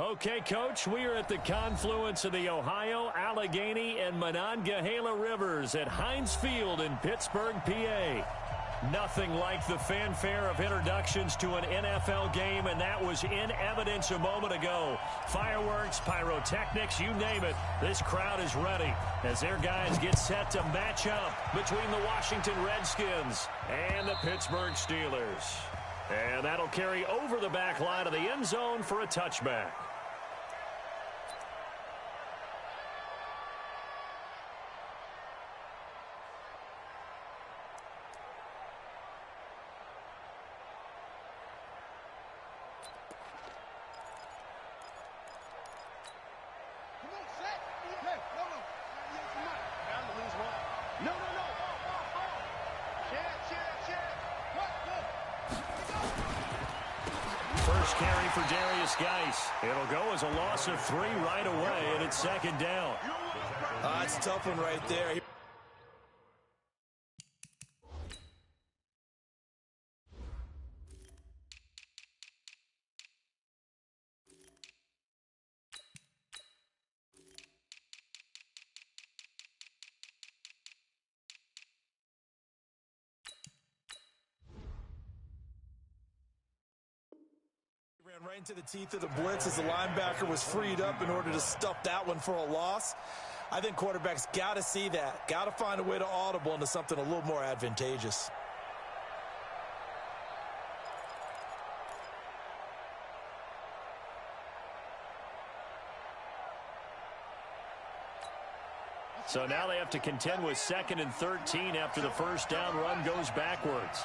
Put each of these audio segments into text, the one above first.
Okay, Coach, we are at the confluence of the Ohio, Allegheny, and Monongahela Rivers at Heinz Field in Pittsburgh, PA. Nothing like the fanfare of introductions to an NFL game, and that was in evidence a moment ago. Fireworks, pyrotechnics, you name it, this crowd is ready as their guys get set to match up between the Washington Redskins and the Pittsburgh Steelers. And that'll carry over the back line of the end zone for a touchback. It'll go as a loss of 3 right away, and it's second down. It's a tough one right there. Right into the teeth of the blitz as the linebacker was freed up in order to stuff that one for a loss. I think quarterbacks got to see that. Got to find a way to audible into something a little more advantageous. So now they have to contend with 2nd and 13 after the first down run goes backwards.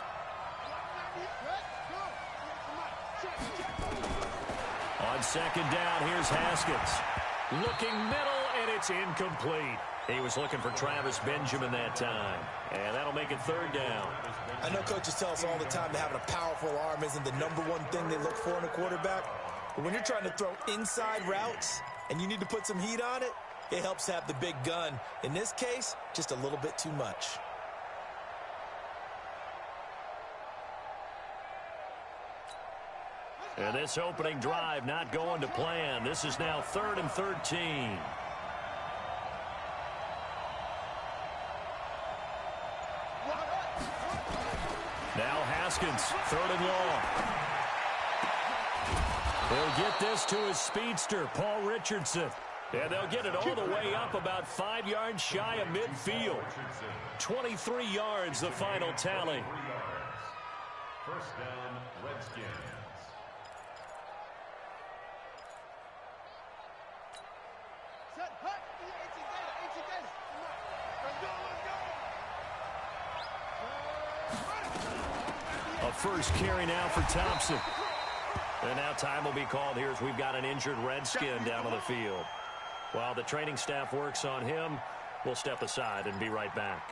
On second down, here's Haskins. Looking middle, and it's incomplete. He was looking for Travis Benjamin that time. And that'll make it 3rd down. I know coaches tell us all the time that having a powerful arm isn't the #1 thing they look for in a quarterback. But when you're trying to throw inside routes and you need to put some heat on it, it helps have the big gun. In this case, just a little bit too much. And this opening drive not going to plan. This is now 3rd and 13. Now Haskins, 3rd and long. He'll get this to his speedster, Paul Richardson. And they'll get it all the way up about 5 yards shy of midfield. 23 yards, the final tally. First down, Redskins. A first carry now for Thompson. And now time will be called here as we've got an injured Redskin down on the field. While the training staff works on him, we'll step aside and be right back.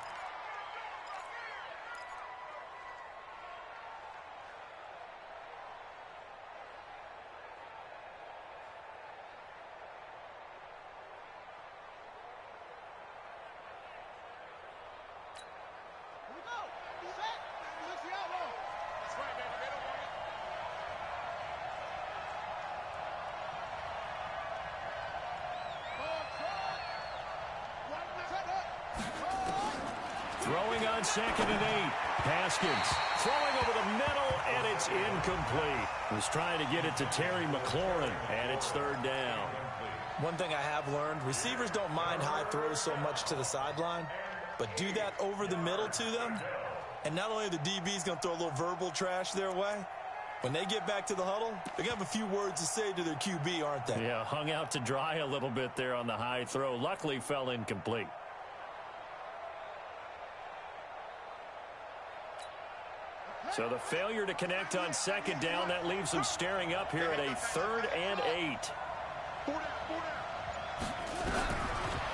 Throwing on 2nd and 8. Haskins throwing over the middle, and it's incomplete. Was trying to get it to Terry McLaurin, and it's 3rd down. One thing I have learned, receivers don't mind high throws so much to the sideline, but do that over the middle to them, and not only are the DBs going to throw a little verbal trash their way, when they get back to the huddle, they're going to have a few words to say to their QB, aren't they? Yeah, hung out to dry a little bit there on the high throw. Luckily fell incomplete. So the failure to connect on 2nd down, that leaves them staring up here at a 3rd and 8.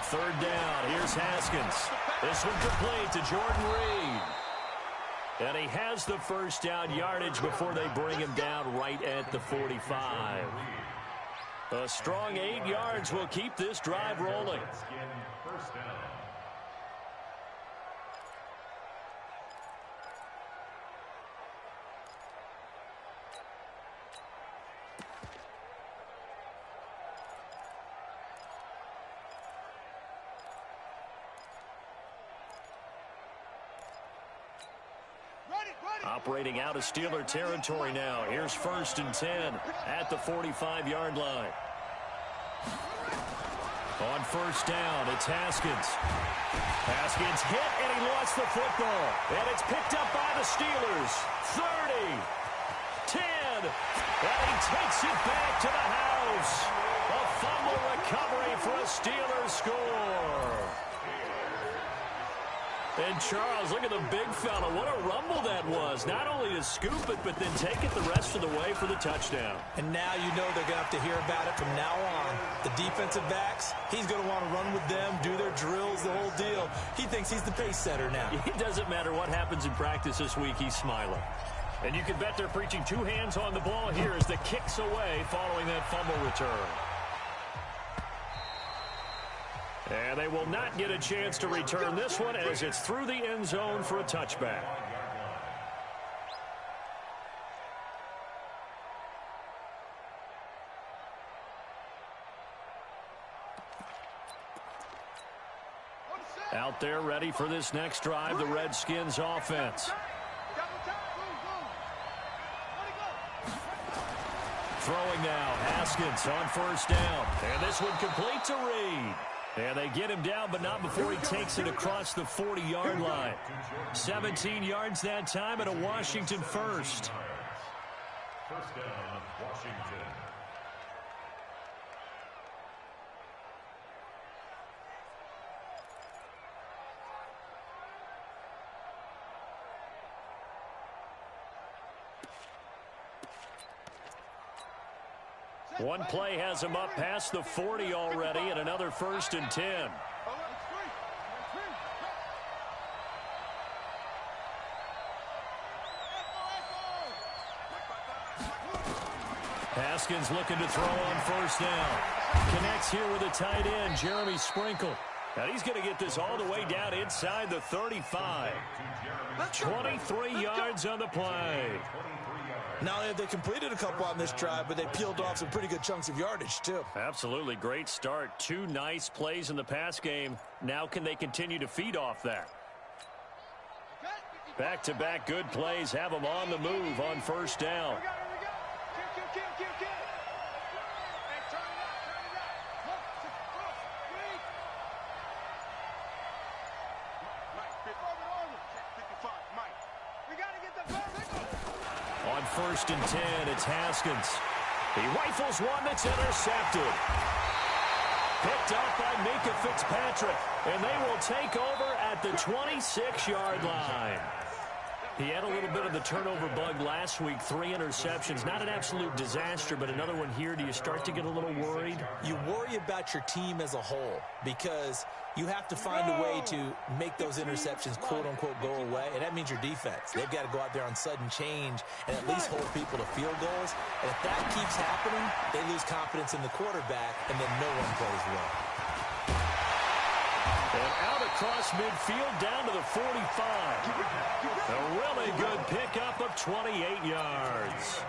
3rd down, here's Haskins. This one complete to Jordan Reed. And he has the first down yardage before they bring him down right at the 45. A strong 8 yards will keep this drive rolling. First down. Operating out of Steeler territory now. Here's 1st and 10 at the 45-yard line. On 1st down, it's Haskins. Haskins hit, and he lost the football. And it's picked up by the Steelers. 30, 10, and he takes it back to the house. A fumble recovery for a Steelers score. And Charles, look at the big fella. What a rumble that was. Not only to scoop it, but then take it the rest of the way for the touchdown. And now you know they're going to have to hear about it from now on. The defensive backs, he's going to want to run with them, do their drills, the whole deal. He thinks he's the pace setter now. It doesn't matter what happens in practice this week, he's smiling. And you can bet they're preaching 2 hands on the ball here as the kick's away following that fumble return. And they will not get a chance to return this one as it's through the end zone for a touchback. Out there ready for this next drive, the Redskins offense. Throwing now, Haskins on 1st down. And this one complete to Reed. And they get him down, but not before he takes it across the 40-yard line. 17 yards that time and a Washington first. 1st down, Washington. One play has him up past the 40 already, and another 1st and 10. Haskins looking to throw on 1st down. Connects here with a tight end, Jeremy Sprinkle. Now he's going to get this all the way down inside the 35. 23 yards on the play. Not only have they completed a couple on this drive, but they peeled off some pretty good chunks of yardage, too. Absolutely. Great start. 2 nice plays in the pass game. Now can they continue to feed off that? Back-to-back good plays have them on the move on 1st down. On 1st and 10, it's Haskins. He rifles one that's intercepted. Picked up by Minka Fitzpatrick, and they will take over at the 26-yard line. He had a little bit of the turnover bug last week, 3 interceptions. Not an absolute disaster, but another one here. Do you start to get a little worried? You worry about your team as a whole because you have to find a way to make those interceptions, quote-unquote, go away, and that means your defense. They've got to go out there on sudden change and at least hold people to field goals. And if that keeps happening, they lose confidence in the quarterback, and then no one plays well. And out across midfield down to the 45. A really good pickup of 28 yards.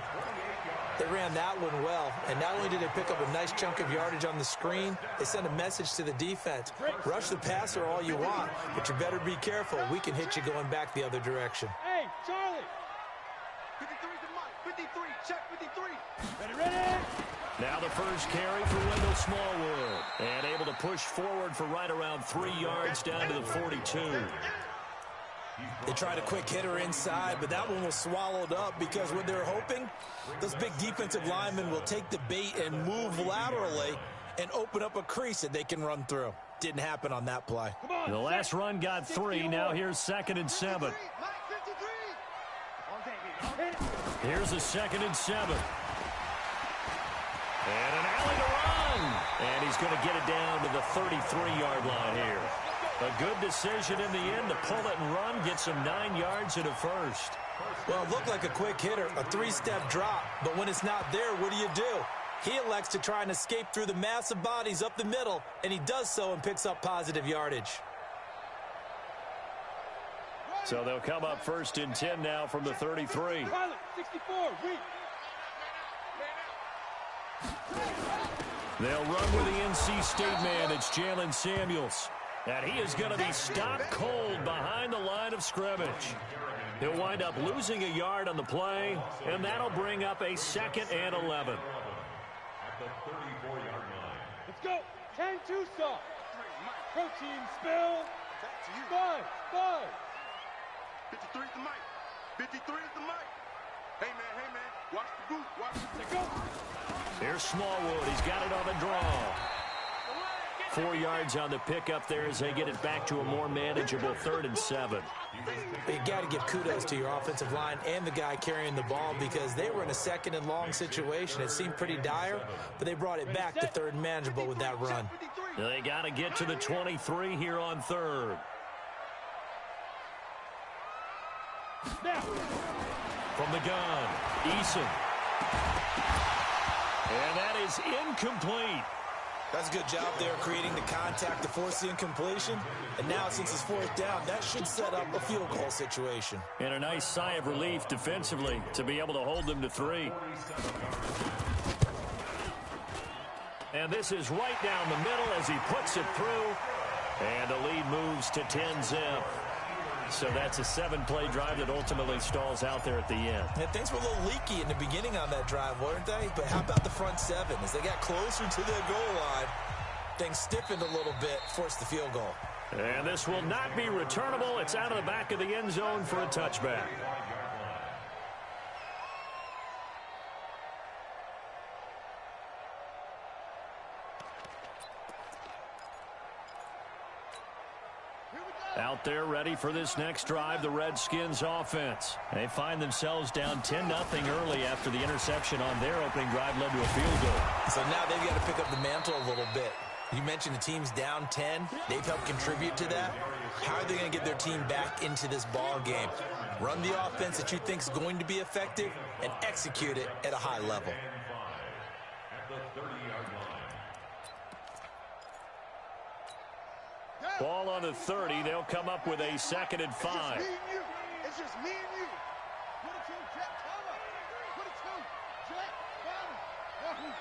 They ran that one well, and not only did they pick up a nice chunk of yardage on the screen, they sent a message to the defense. Rush the passer all you want, but you better be careful. We can hit you going back the other direction. Hey, Charlie. 53 to Mike. 53. Check 53. Ready? Now the first carry for Wendell Smallwood. And able to push forward for right around 3 yards down to the 42. They tried a quick hitter inside, but that one was swallowed up because what they're hoping, those big defensive linemen will take the bait and move laterally and open up a crease that they can run through. Didn't happen on that play. The last run got 3. Now here's 2nd and 7. Here's a 2nd and 7. And an alley to run. And he's going to get it down to the 33-yard line here. A good decision in the end to pull it and run, get some 9 yards and a first. Well, it looked like a quick hitter, a 3-step drop. But when it's not there, what do? He elects to try and escape through the massive bodies up the middle, and he does so and picks up positive yardage. So they'll come up 1st and 10 now from the 33. 64, They'll run with the NC State man. It's Jalen Samuels. And he is going to be stopped cold behind the line of scrimmage. He'll wind up losing a yard on the play, and that'll bring up a 2nd and 11. At the 34-yard line. Let's go. 10-2 stop. Protein spill. 5. 53 is the mic. 53 is the mic. Hey, man. Watch the group. Watch the go. Here's Smallwood. He's got it on the draw. 4 yards on the pickup there as they get it back to a more manageable 3rd and 7. You got to give kudos to your offensive line and the guy carrying the ball because they were in a 2nd and long situation. It seemed pretty dire, but they brought it back to 3rd and manageable with that run. They got to get to the 23 here on 3rd. From the gun, Eason. And that is incomplete. That's a good job there creating the contact to force the incompletion. And now since it's 4th down, that should set up a field goal situation. And a nice sigh of relief defensively to be able to hold them to 3. And this is right down the middle as he puts it through. And the lead moves to 10-zip. So that's a 7-play drive that ultimately stalls out there at the end. And things were a little leaky in the beginning on that drive, weren't they? But how about the front 7? As they got closer to their goal line, things stiffened a little bit, forced the field goal. And this will not be returnable. It's out of the back of the end zone for a touchback. Out there ready for this next drive, the Redskins offense. They find themselves down 10-0 early after the interception on their opening drive led to a field goal. So now they've got to pick up the mantle a little bit. You mentioned the team's down 10. They've helped contribute to that. How are they going to get their team back into this ball game? Run the offense that you think is going to be effective and execute it at a high level. At the 30-yard line. Ball on the 30. They'll come up with a 2nd and 5. It's just me and you. Put it to Jet cover. Put it to Jet bottom.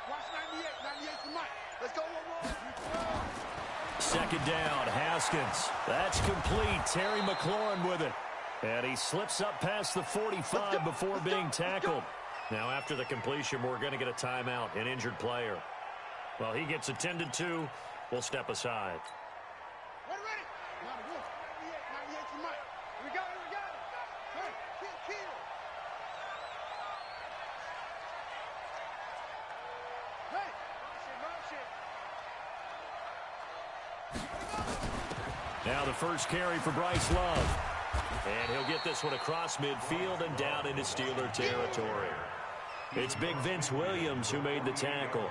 Watch 98. 98's the mic. Let's go. 2nd down, Haskins. That's complete. Terry McLaurin with it. And he slips up past the 45 before being tackled. Now after the completion, we're going to get a timeout, an injured player. Well, he gets attended to. We'll step aside. Ready. 98's the mic. We got it. Hey, kill. Hey, Now the first carry for Bryce Love. And he'll get this one across midfield and down into Steeler territory. It's Big Vince Williams who made the tackle.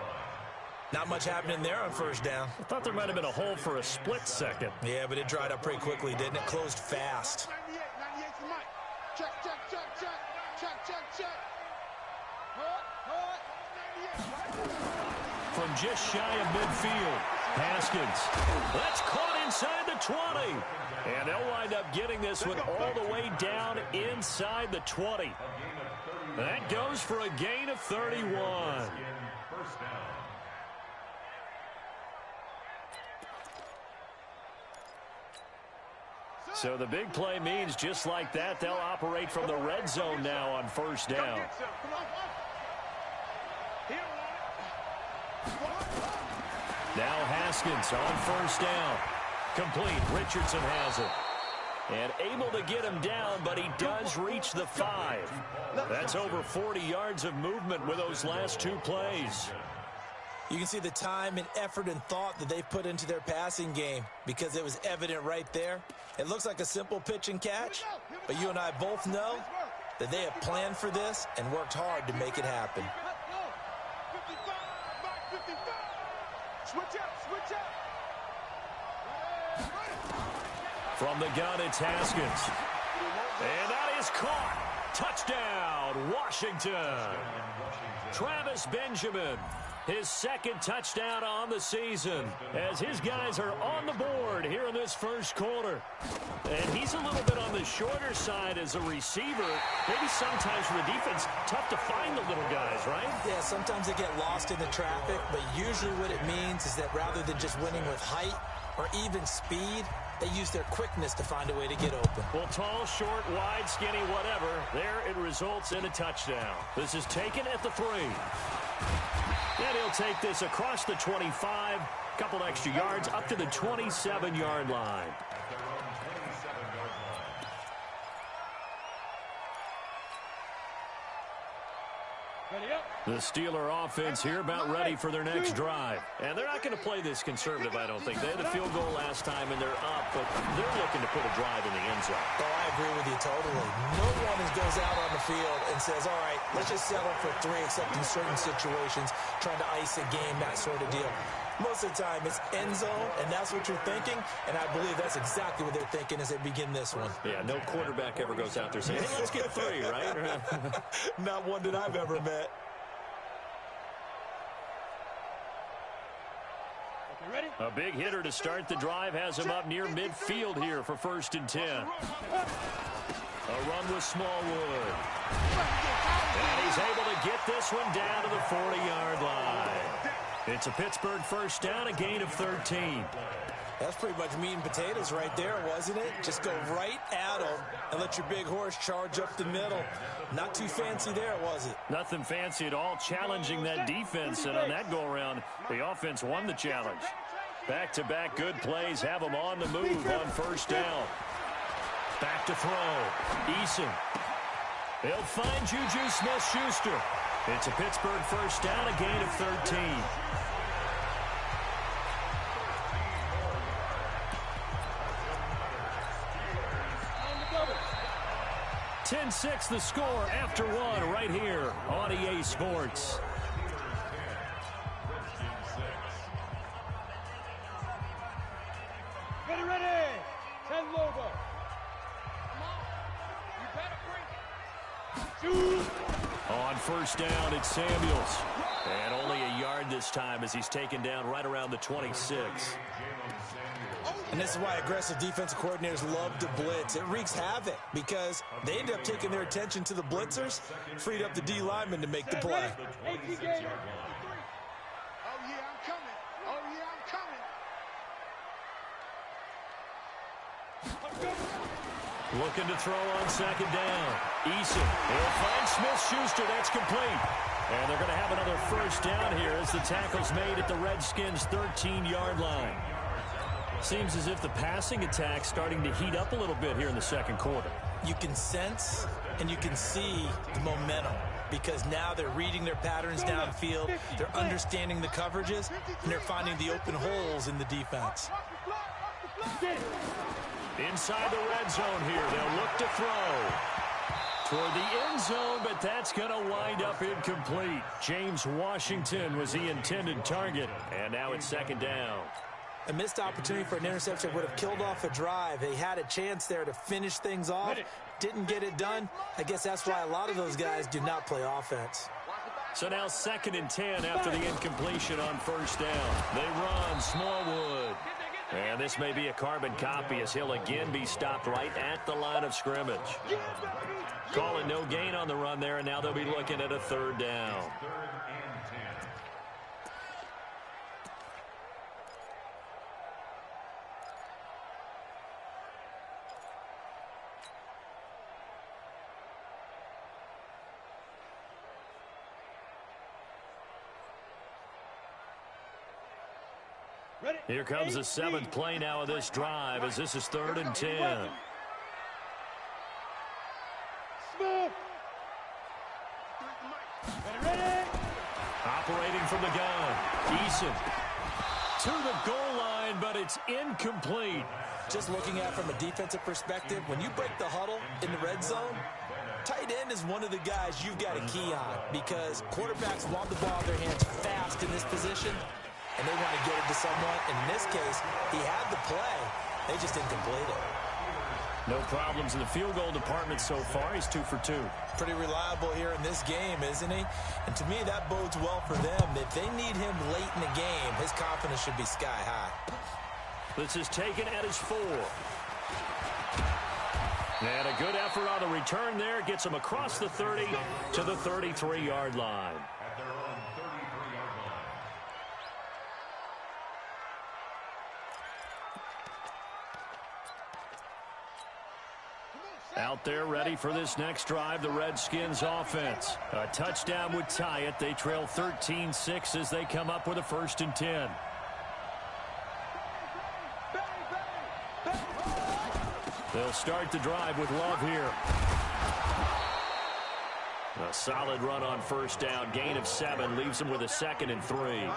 Not much happening there on 1st down. I thought there might have been a hole for a split second. Yeah, but it dried up pretty quickly, didn't it? Closed fast. 98's the mic. Check. From just shy of midfield, Haskins. That's caught inside the 20. And they'll wind up getting this one all the way down inside the 20. That goes for a gain of 31. First down. So the big play means just like that, they'll operate from the red zone now on 1st down. Now Haskins on 1st down. Complete. Richardson has it. And able to get him down, but he does reach the 5. That's over 40 yards of movement with those last 2 plays. You can see the time and effort and thought that they've put into their passing game because it was evident right there. It looks like a simple pitch and catch, but you and I both know that they have planned for this and worked hard to make it happen. From the gun, it's Haskins. And that is caught. Touchdown, Washington. Travis Benjamin, his 2nd touchdown on the season as his guys are on the board here in this 1st quarter. And he's a little bit on the shorter side as a receiver. Maybe sometimes for the defense, tough to find the little guys, right? Yeah, sometimes they get lost in the traffic, but usually what it means is that rather than just winning with height or even speed, They use their quickness to find a way to get open. Well, tall, short, wide, skinny, whatever. There it results in a touchdown. This is taken at the 3. And he'll take this across the 25. Couple extra yards up to the 27-yard line. The Steeler offense here about ready for their next drive. And they're not going to play this conservative, I don't think. They had the field goal last time, and they're up, but they're looking to put a drive in the end zone. Oh, I agree with you totally. No one goes out on the field and says, all right, let's just settle for 3, except in certain situations, trying to ice a game, that sort of deal. Most of the time, it's end zone, and that's what you're thinking, and I believe that's exactly what they're thinking as they begin this one. Yeah, no quarterback ever goes out there saying, hey, let's get 3, right? Not one that I've ever met. A big hitter to start the drive has him up near midfield here for 1st and 10. A run with Smallwood. And he's able to get this one down to the 40-yard line. It's a Pittsburgh first down, a gain of 13. That's pretty much meat and potatoes right there, wasn't it? Just go right at them and let your big horse charge up the middle. Not too fancy there, was it? Nothing fancy at all, challenging that defense. And on that go-around, the offense won the challenge. Back-to-back good plays have them on the move on first down. Back to throw. Eason. They'll find Juju Smith-Schuster. It's a Pittsburgh first down, a gain of 13. 10-6 the score after 1 right here on EA Sports. Ready. 10 logo. Come on. You better bring it. On first down, it's Samuels. And only a yard this time as he's taken down right around the 26. And this is why aggressive defensive coordinators love to blitz. It wreaks havoc because they end up taking their attention to the blitzers, freed up the D lineman to make the play. Oh, yeah, I'm coming. Oh, yeah, I'm coming. Looking to throw on second down. Eason. He'll find Smith-Schuster. That's complete. And they're going to have another first down here as the tackle's made at the Redskins' 13-yard line. Seems as if the passing attack's starting to heat up a little bit here in the second quarter. You can sense and you can see the momentum because now they're reading their patterns downfield, they're understanding the coverages, and they're finding the open holes in the defense. Inside the red zone here, they'll look to throw toward the end zone, but that's going to wind up incomplete. James Washington was the intended target, and now it's second down. A missed opportunity for an interception would have killed off a drive. They had a chance there to finish things off. Didn't get it done. I guess that's why a lot of those guys do not play offense. So now 2nd and 10 after the incompletion on first down. They run Smallwood. And this may be a carbon copy as he'll again be stopped right at the line of scrimmage. Calling no gain on the run there, and now they'll be looking at a 3rd down. Here comes the 7th play now of this drive as this is 3rd and 10. Operating from the gun. Eason to the goal line, but it's incomplete. Just looking at it from a defensive perspective, when you break the huddle in the red zone, tight end is one of the guys you've got a key on because quarterbacks want the ball in their hands fast in this position. And they want to get it to someone. In this case, he had the play. They just didn't complete it. No problems in the field goal department so far. He's 2 for 2. Pretty reliable here in this game, isn't he? And to me, that bodes well for them. If they need him late in the game, his confidence should be sky high. This is taken at his 4. And a good effort on the return there. Gets him across the 30 to the 33-yard line. Out there ready for this next drive, the Redskins offense. A touchdown would tie it. They trail 13-6 as they come up with a 1st and 10. They'll start the drive with Love here. A solid run on 1st down. Gain of 7 leaves them with a 2nd and 3.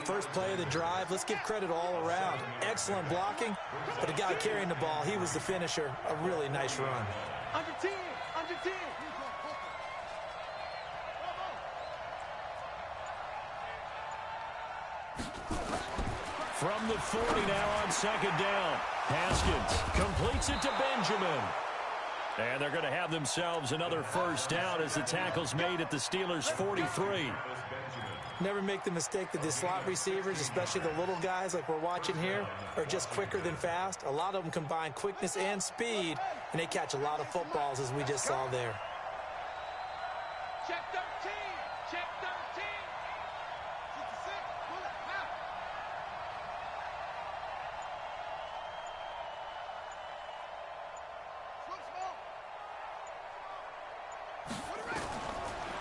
First play of the drive, let's give credit all around. Excellent blocking, but the guy carrying the ball, he was the finisher. A really nice run. Under 10, under 10. From the 40 now on 2nd down. Haskins completes it to Benjamin. And they're going to have themselves another 1st down as the tackle's made at the Steelers' 43. Never make the mistake that the slot receivers, especially the little guys like we're watching here, are just quicker than fast. A lot of them combine quickness and speed, and they catch a lot of footballs, as we just saw there. Check 13, check 13. 66, pull it, now.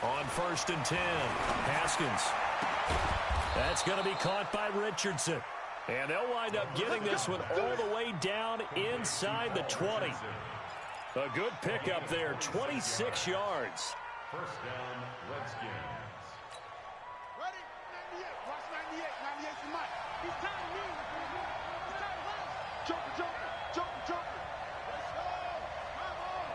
On 1st and 10, Haskins. That's going to be caught by Richardson. And they'll wind up getting this one all the way down inside the 20. A good pickup there, 26 yards. 1st down, Redskins. Ready? 98. Watch 98. 98's the mic. He's trying to move. He's trying to run. Joker, joker, joker, joker. Let's go. Come on.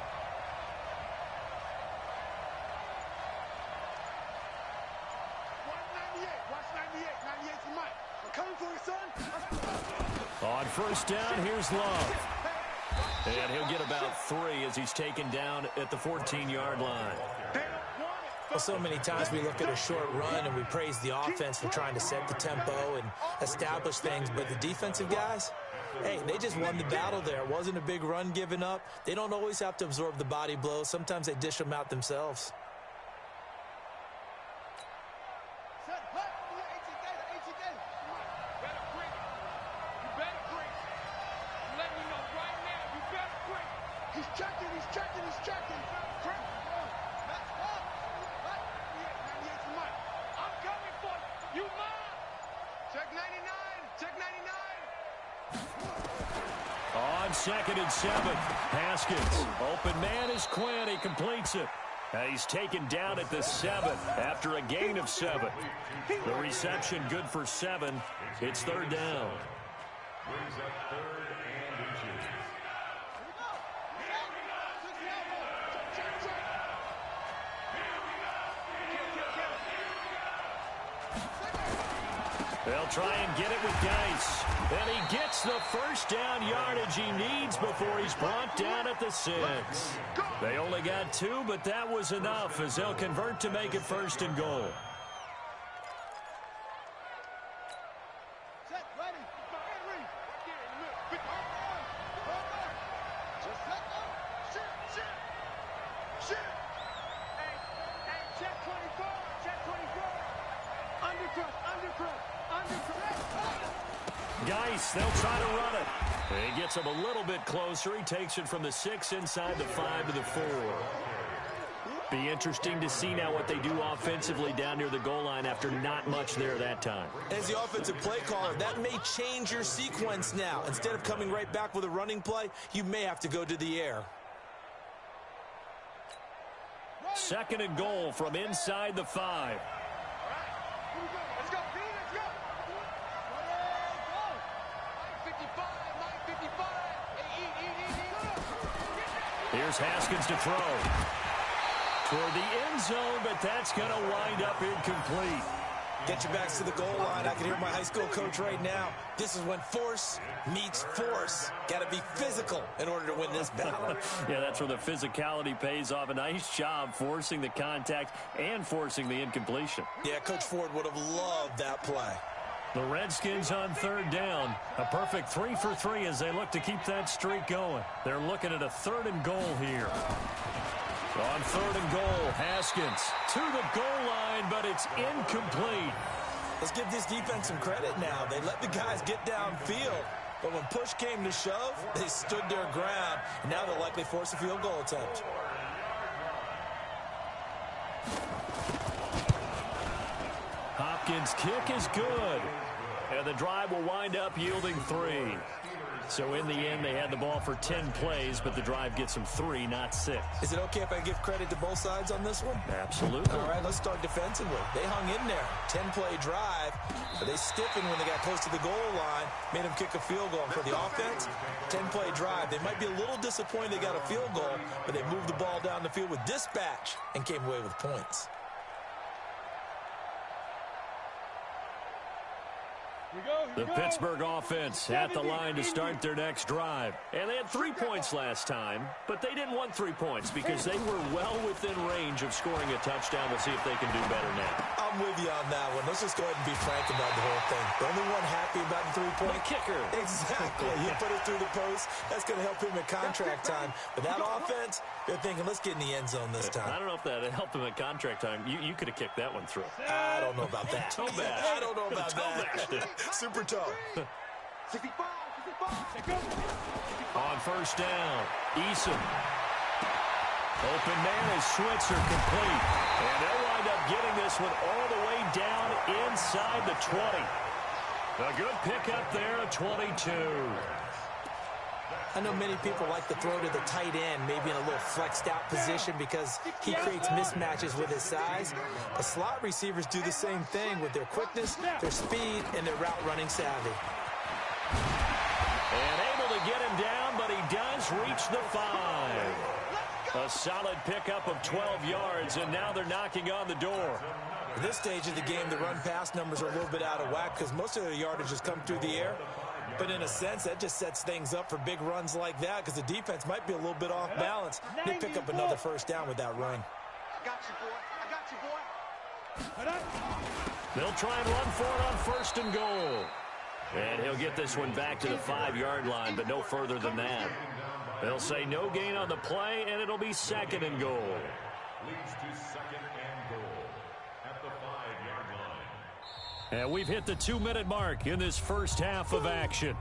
Watch 98. Watch 98. 98's the mic. I'm coming for you, son. On 1st down, here's Love. And he'll get about 3 as he's taken down at the 14-yard line. Well, so many times we look at a short run and we praise the offense for trying to set the tempo and establish things, but the defensive guys, hey, they just won the battle there. It wasn't a big run given up. They don't always have to absorb the body blows. Sometimes they dish them out themselves. Set, hut. Yeah, 18 Gator. Come on. Better quick. You better quick. I'm letting you know right now, you better quick. He's checking, he's checking, he's checking. Quick. Let's go. Hut. Yeah, 98's the mic. I'm coming for you. You mine. Check 99. Check 99. On 2nd and 7, Haskins. Open man is Quinn. He completes it. He's taken down at the 7 after a gain of 7. The reception good for 7. It's 3rd down. Brings up 3rd and inches. Here we go. Check the elbow. Check, check. They'll try and get it with Geis. And he gets the 1st down yardage he needs before he's brought down at the 6. They only got 2, but that was enough as they'll convert to make it 1st and goal. Set, ready. Henry. Big arm. Just let go. Shoot, shoot. Shoot. Hey, check 24. Check 24. Undercross, undercross, undercross. Geis, they'll try to run it. He gets him a little bit closer. He takes it from the 6 inside the 5 to the 4. Be interesting to see now what they do offensively down near the goal line after not much there that time. As the offensive play caller, that may change your sequence now. Instead of coming right back with a running play, you may have to go to the air. 2nd and goal from inside the 5. Let's go, B, let's go. Mike 55, Mike 55. Hey, Here's Haskins to throw. Toward the end zone, but that's going to wind up incomplete. Get your backs to the goal line. I can hear my high school coach right now. This is when force meets force. Got to be physical in order to win this battle. Yeah, that's where the physicality pays off. A nice job forcing the contact and forcing the incompletion. Yeah, Coach Ford would have loved that play. The Redskins on 3rd down. A perfect 3 for 3 as they look to keep that streak going. They're looking at a 3rd and goal here. On 3rd and goal, Haskins to the goal line, but it's incomplete. Let's give this defense some credit now. They let the guys get downfield. But when push came to shove, they stood their ground, and now they'll likely force a field goal attempt. Hopkins' kick is good. And the drive will wind up yielding 3. So in the end, they had the ball for 10 plays, but the drive gets them 3, not 6. Is it okay if I give credit to both sides on this one? Absolutely. All right, let's start defensively. They hung in there. 10-play drive, but they stiffened when they got close to the goal line, made them kick a field goal. For the offense, 10-play drive. They might be a little disappointed they got a field goal, but they moved the ball down the field with dispatch and came away with points. The Pittsburgh offense at the line to start their next drive. And they had 3 points last time, but they didn't want 3 points because they were well within range of scoring a touchdown. We'll see if they can do better now. I'm with you on that one. Let's just go ahead and be frank about the whole thing. The only one happy about the 3-point kicker. Exactly. You put it through the post. That's going to help him at contract time. But that offense, they're thinking, let's get in the end zone this time. I don't know if that helped him at contract time. You could have kicked that one through. I don't know about that. Toe bash. I don't know about that. Super toe. On first down, Eason. Open man is Switzer, complete. And they'll wind up getting this one all the way down inside the 20. A good pickup there at 22. I know many people like to throw to the tight end, maybe in a little flexed out position because he creates mismatches with his size. But slot receivers do the same thing with their quickness, their speed, and their route running savvy. And able to get him down, but he does reach the 5. A solid pickup of 12 yards, and now they're knocking on the door. At this stage of the game, the run-pass numbers are a little bit out of whack because most of their yardage has come through the air. But in a sense, that just sets things up for big runs like that because the defense might be a little bit off balance. They pick up another first down with that run. I got you, boy. I got you, boy. They'll try and run for it on first and goal. And he'll get this one back to the 5-yard line, but no further than that. They'll say no gain on the play, and it'll be second and goal. Leads to second and goal at the 5-yard line. And we've hit the 2-minute mark in this first half of action.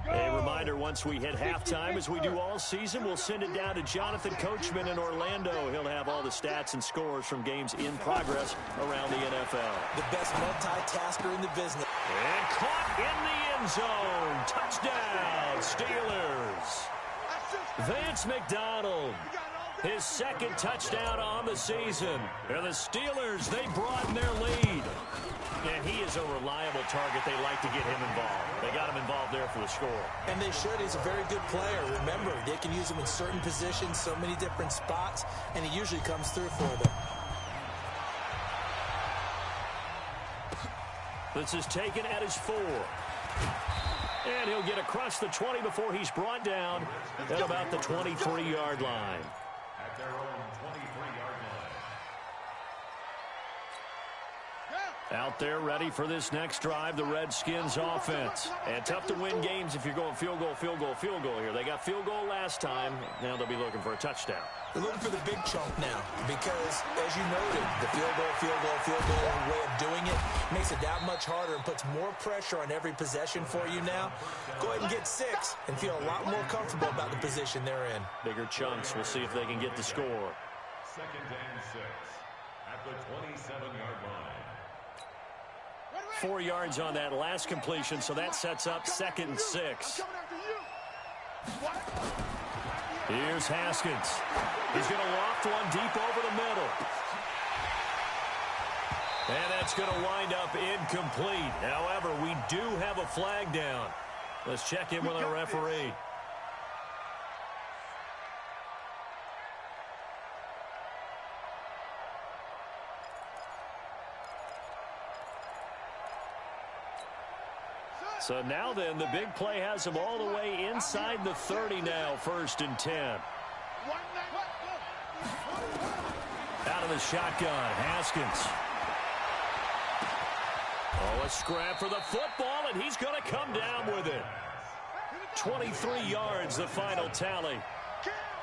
A reminder, once we hit halftime, as we do all season, we'll send it down to Jonathan Coachman in Orlando. He'll have all the stats and scores from games in progress around the NFL. The best multitasker in the business. And caught in the end zone. Touchdown, Steelers. Vance McDonald, his second touchdown on the season. And the Steelers, they broaden their lead. And he is a reliable target. They like to get him involved. They got him involved there for the score. And they should. He's a very good player. Remember, they can use him in certain positions, so many different spots, and he usually comes through for them. This is taken at his 4. And he'll get across the 20 before he's brought down at about the 23-yard line. At their own 23-yard line. Out there ready for this next drive, the Redskins offense. And tough to win games if you're going field goal, field goal, field goal here. They got field goal last time. Now they'll be looking for a touchdown. They're looking for the big chunk now because, as you noted, the field goal way of doing it makes it that much harder and puts more pressure on every possession for you now. Go ahead and get 6 and feel a lot more comfortable about the position they're in. Bigger chunks. We'll see if they can get the score. Second and 6 at the 27-yard line. 4 yards on that last completion, so that sets up second and 6. Here's Haskins. He's going to loft one deep over the middle. And that's going to wind up incomplete. However, we do have a flag down. Let's check in with our referee. So now then, the big play has him all the way inside the 30 now, first and 10. Out of the shotgun, Haskins. Oh, a scrap for the football, and he's going to come down with it. 23 yards, the final tally.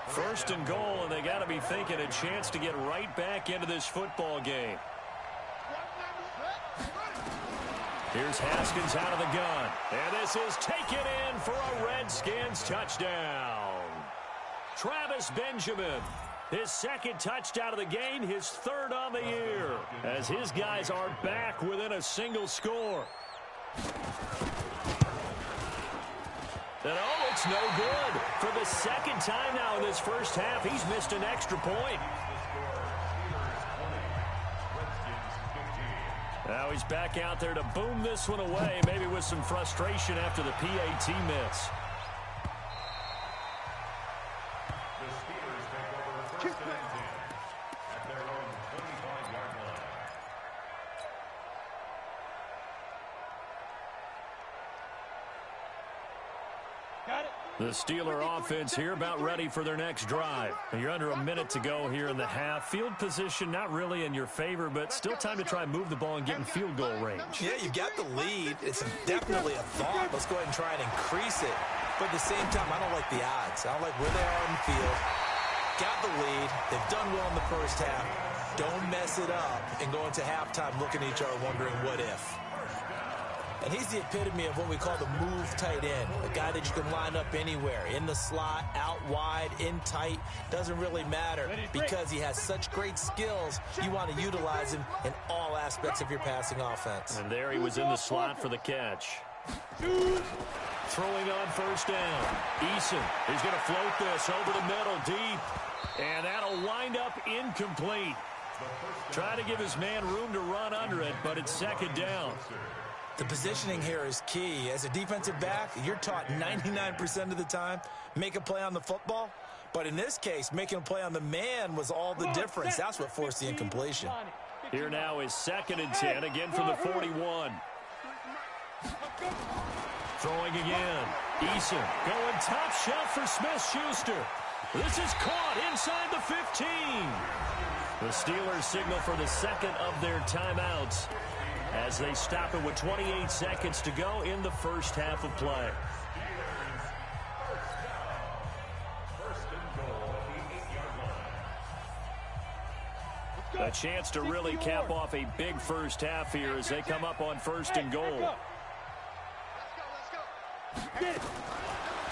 First and goal, and they got to be thinking a chance to get right back into this football game. Here's Haskins out of the gun. And this is taken in for a Redskins touchdown. Travis Benjamin, his second touchdown of the game, his third on the year, as his guys are back within a single score. And oh, it's no good. For the second time now in this first half, he's missed an extra point. Now he's back out there to boom this one away, maybe with some frustration after the PAT miss. The Steelers take over first and 10 at their own 25-yard line. Got it. The Steeler offense here about ready for their next drive. You're under a minute to go here in the half. Field position not really in your favor, but still time to try and move the ball and get in field goal range. Yeah, you've got the lead. It's definitely a thought. Let's go ahead and try and increase it. But at the same time, I don't like the odds. I don't like where they are on the field. Got the lead. They've done well in the first half. Don't mess it up and go into halftime looking at each other wondering what if. And he's the epitome of what we call the move tight end. A guy that you can line up anywhere. In the slot, out wide, in tight. Doesn't really matter because he has such great skills. You want to utilize him in all aspects of your passing offense. And there he was in the slot for the catch. Throwing on first down. Eason is going to float this over the middle deep. And that'll wind up incomplete. Try to give his man room to run under it, but it's second down. The positioning here is key. As a defensive back, you're taught 99% of the time, make a play on the football. But in this case, making a play on the man was all the difference. That's what forced the incompletion. Here now is second and 10, again from the 41. Throwing again. Eason going top shelf for Smith-Schuster. This is caught inside the 15. The Steelers signal for the second of their timeouts as they stop it with 28 seconds to go in the first half of play. First and goal at the 8-yard line. A chance to really cap off a big first half here as they come up on first and goal.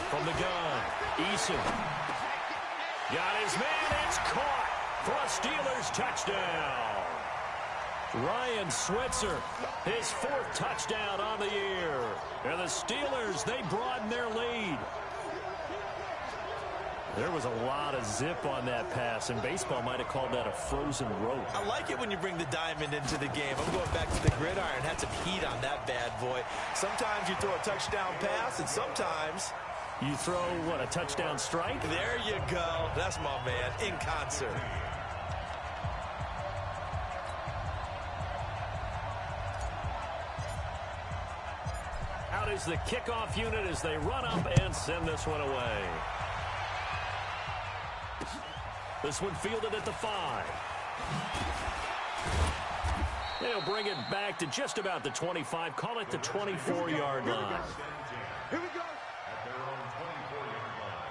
From the gun, Eason got his man. It's caught for a Steelers touchdown. Ryan Switzer, his fourth touchdown on the year. And the Steelers, they broaden their lead. There was a lot of zip on that pass, and baseball might have called that a frozen rope. I like it when you bring the diamond into the game. I'm going back to the gridiron. Had some heat on that bad boy. Sometimes you throw a touchdown pass, and sometimes you throw, what, a touchdown strike? There you go. That's my man, in concert. Out is the kickoff unit as they run up and send this one away. This one fielded at the 5. They'll bring it back to just about the 25. Call it the 24-yard line. Here we go. At their own 24-yard line.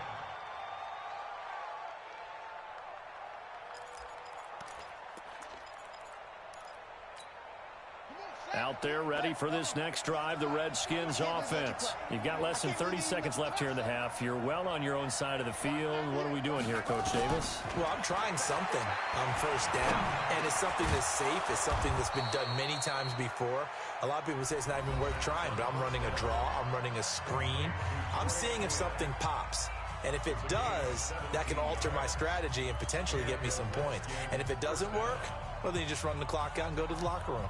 Out there ready for this next drive, the Redskins offense. You've got less than 30 seconds left here in the half. You're well on your own side of the field. What are we doing here, Coach Davis? Well, I'm trying something on first down, and it's something that's safe. It's something that's been done many times before. A lot of people say it's not even worth trying, but I'm running a draw. I'm running a screen. I'm seeing if something pops. And if it does, that can alter my strategy and potentially get me some points. And if it doesn't work, well, then you just run the clock out and go to the locker room.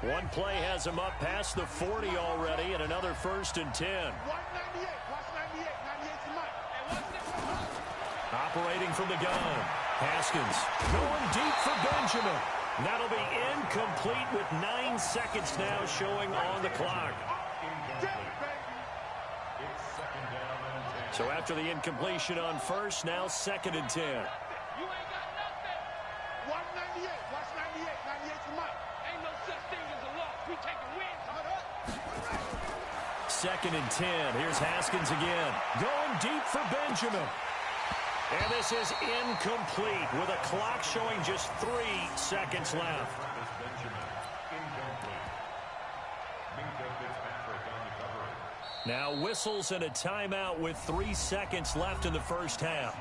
One play has him up past the 40 already, and another first and 10. Watch 98. Watch 98. 98's the mic. Operating from the gun. Haskins going deep for Benjamin. That'll be incomplete with 9 seconds now showing on the clock. So after the incompletion on first, now second and 10. You ain't got nothing. Watch 98. Watch 98. 98's the mic. Ain't no such thing as a loss. We taking wins. 2nd and 10. Here's Haskins again. Going deep for Benjamin. And this is incomplete with a clock showing just 3 seconds left. Now whistles and a timeout with 3 seconds left in the first half.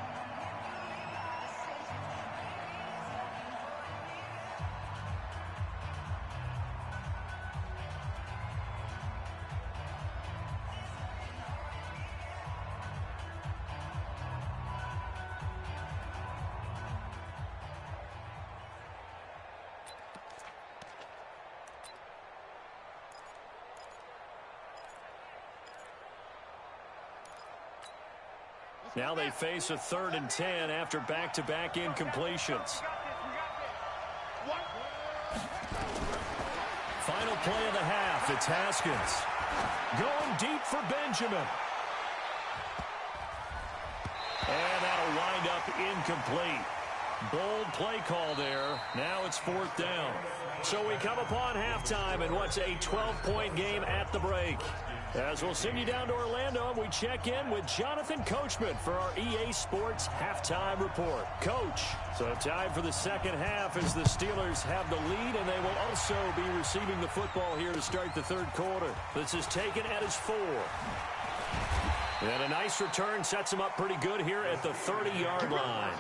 Now they face a 3rd and 10 after back-to-back incompletions. Final play of the half. It's Haskins. Going deep for Benjamin. And that'll wind up incomplete. Bold play call there. Now it's 4th down. So we come upon halftime in what's a 12-point game at the break. As we'll send you down to Orlando, we check in with Jonathan Coachman for our EA Sports Halftime Report. Coach, so time for the second half as the Steelers have the lead, and they will also be receiving the football here to start the third quarter. This is taken at his 4. And a nice return sets him up pretty good here at the 30-yard line.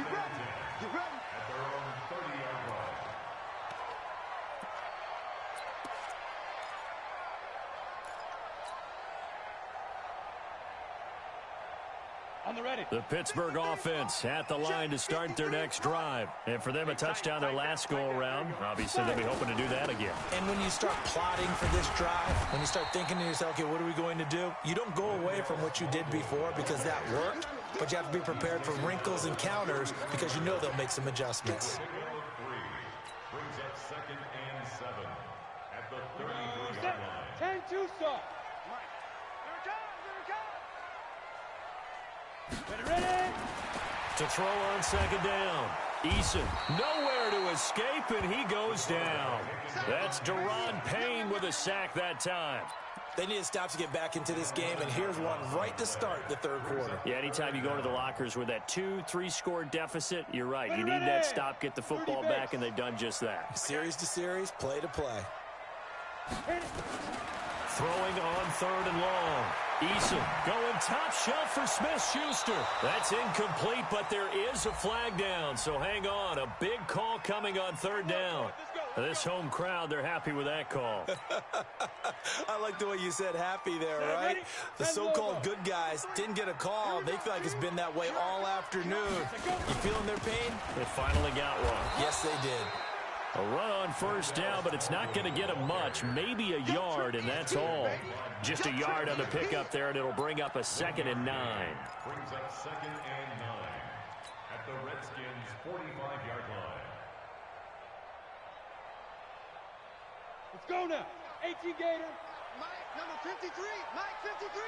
The Pittsburgh offense at the line to start their next drive. And for them, a touchdown their last go-around. Obviously, they'll be hoping to do that again. And when you start plotting for this drive, when you start thinking to yourself, okay, what are we going to do? You don't go away from what you did before because that worked, but you have to be prepared for wrinkles and counters because you know they'll make some adjustments. Brings up 2nd and 7 at the 33-yard line. 10-2 start. Ready? To throw on 2nd down. Eason nowhere to escape, and he goes down. That's Deron Payne with a sack that time. They need to stop to get back into this game, and here's one right to start the third quarter. Yeah, anytime you go to the lockers with that 2-3 score deficit, you're right. You need that stop, get the football back, and they've done just that. Series to series, play to play. Throwing on 3rd and long. Eason going top shelf for Smith-Schuster. That's incomplete, but there is a flag down, so hang on. A big call coming on 3rd down. This home crowd, they're happy with that call. I like the way you said happy there, right? The so-called good guys didn't get a call. They feel like it's been that way all afternoon. You feeling their pain? They finally got one. Yes, they did. A run on 1st down, but it's not going to get him much. Maybe a yard, and that's all. Just a yard on the pickup there, and it'll bring up a 2nd and 9. Brings up 2nd and 9 at the Redskins' 45-yard line. Let's go now. 18 Gator. Mike, number 53. Mike, 53.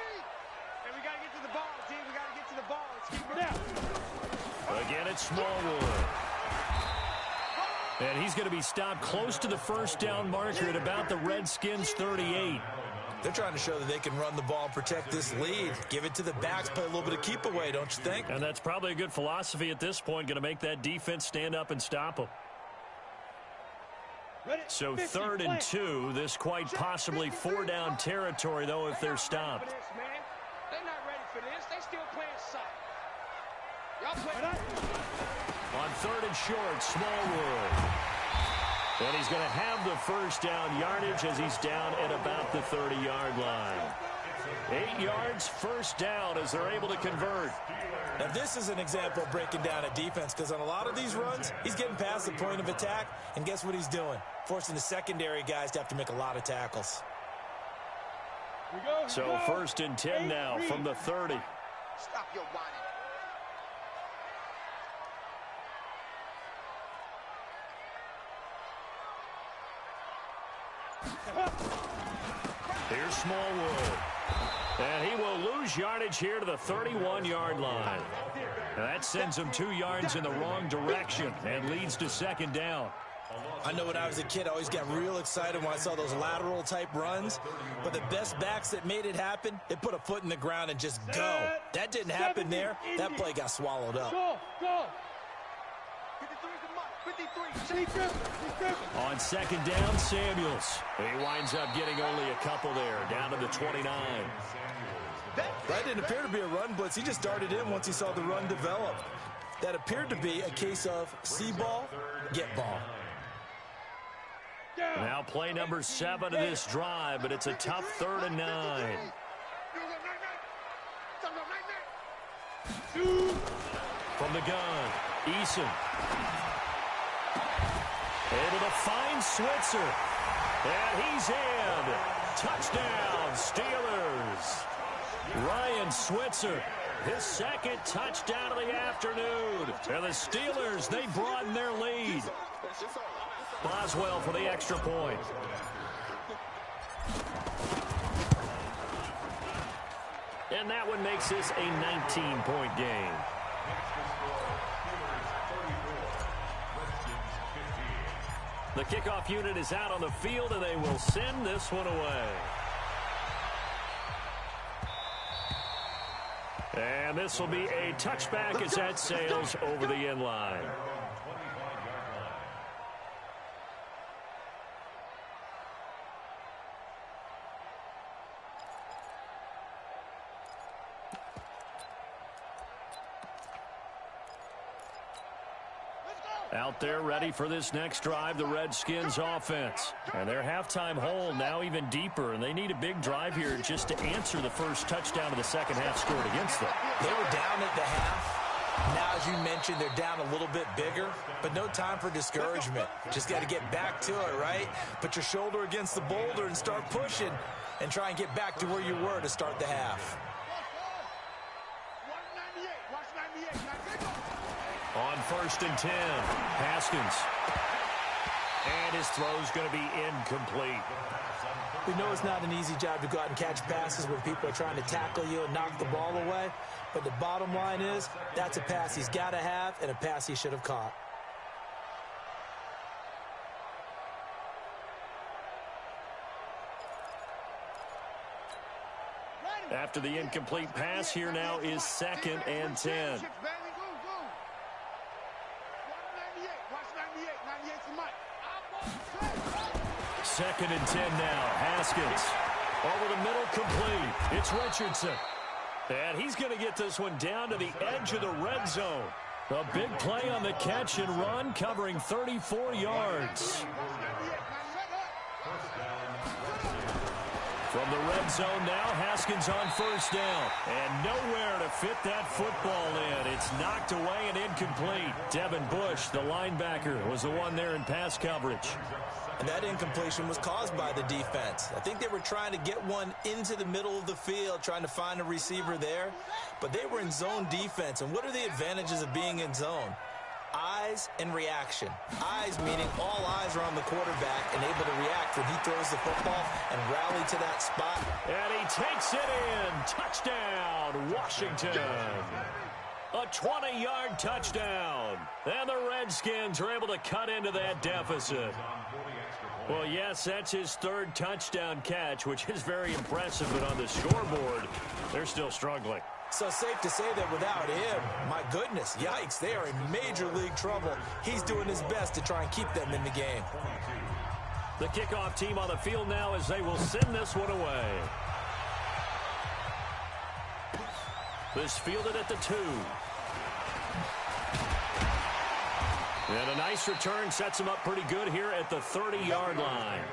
And we got to get to the ball, team. We got to get to the ball. Let's keep it down. Again, it's Smallwood. And he's going to be stopped close to the 1st down marker at about the Redskins' 38. They're trying to show that they can run the ball and protect this lead. Give it to the backs, play a little bit of keep away, don't you think? And that's probably a good philosophy at this point, going to make that defense stand up and stop them. So 3rd and 2, this quite possibly 4-down territory, though, if they're stopped. They're not ready for this. They still playing soft. Y'all play. On 3rd and short, Smallwood. And he's going to have the 1st down yardage as he's down at about the 30-yard line. 8 yards, 1st down as they're able to convert. Now, this is an example of breaking down a defense because on a lot of these runs, he's getting past the point of attack, and guess what he's doing? Forcing the secondary guys to have to make a lot of tackles. So 1st and 10 now from the 30. Stop your whining. Here's Smallwood. And he will lose yardage here to the 31-yard line. That sends him 2 yards in the wrong direction and leads to 2nd down. I know when I was a kid, I always got real excited when I saw those lateral type runs. But the best backs that made it happen, they put a foot in the ground and just go. That didn't happen there. That play got swallowed up. Go. On second down, Samuels. He winds up getting only a couple there, down to the 29. That didn't appear to be a run blitz. He just darted in once he saw the run develop. That appeared to be a case of see ball, get ball. Now play number 7 of this drive, but it's a tough 3rd and 9. From the gun, Eason. Able to find Switzer. And he's in. Touchdown, Steelers. Ryan Switzer, his second touchdown of the afternoon. And the Steelers, they broaden their lead. Boswell for the extra point. And that one makes this a 19-point game. The kickoff unit is out on the field, and they will send this one away. And this will be a touchback as that sails over the end line. Out there ready for this next drive, the Redskins offense. And their halftime hole now even deeper, and they need a big drive here just to answer the first touchdown of the second half scored against them. They were down at the half. Now, as you mentioned, they're down a little bit bigger, but no time for discouragement. Just got to get back to it, right? Put your shoulder against the boulder and start pushing and try and get back to where you were to start the half. On 1st and 10, Haskins. And his throw's going to be incomplete. We know it's not an easy job to go out and catch passes when people are trying to tackle you and knock the ball away. But the bottom line is, that's a pass he's got to have and a pass he should have caught. After the incomplete pass, here now is 2nd and 10. Second and 10 now. Haskins over the middle, complete. It's Richardson. And he's going to get this one down to the edge of the red zone. A big play on the catch and run, covering 34 yards. From the red zone now, Haskins on 1st down. And nowhere to fit that football in. It's knocked away and incomplete. Devin Bush, the linebacker, was the one there in pass coverage. And that incompletion was caused by the defense. I think they were trying to get one into the middle of the field, trying to find a receiver there. But they were in zone defense. And what are the advantages of being in zone? Eyes and reaction. Eyes meaning all eyes are on the quarterback and able to react when he throws the football and rally to that spot. And he takes it in. Touchdown, Washington. A 20-yard touchdown. And the Redskins are able to cut into that deficit. Well, yes, that's his 3rd touchdown catch, which is very impressive, but on the scoreboard, they're still struggling. So safe to say that without him, my goodness, yikes, they are in major league trouble. He's doing his best to try and keep them in the game. The kickoff team on the field now as they will send this one away. This fielded at the 2. And a nice return sets him up pretty good here at the 30-yard line.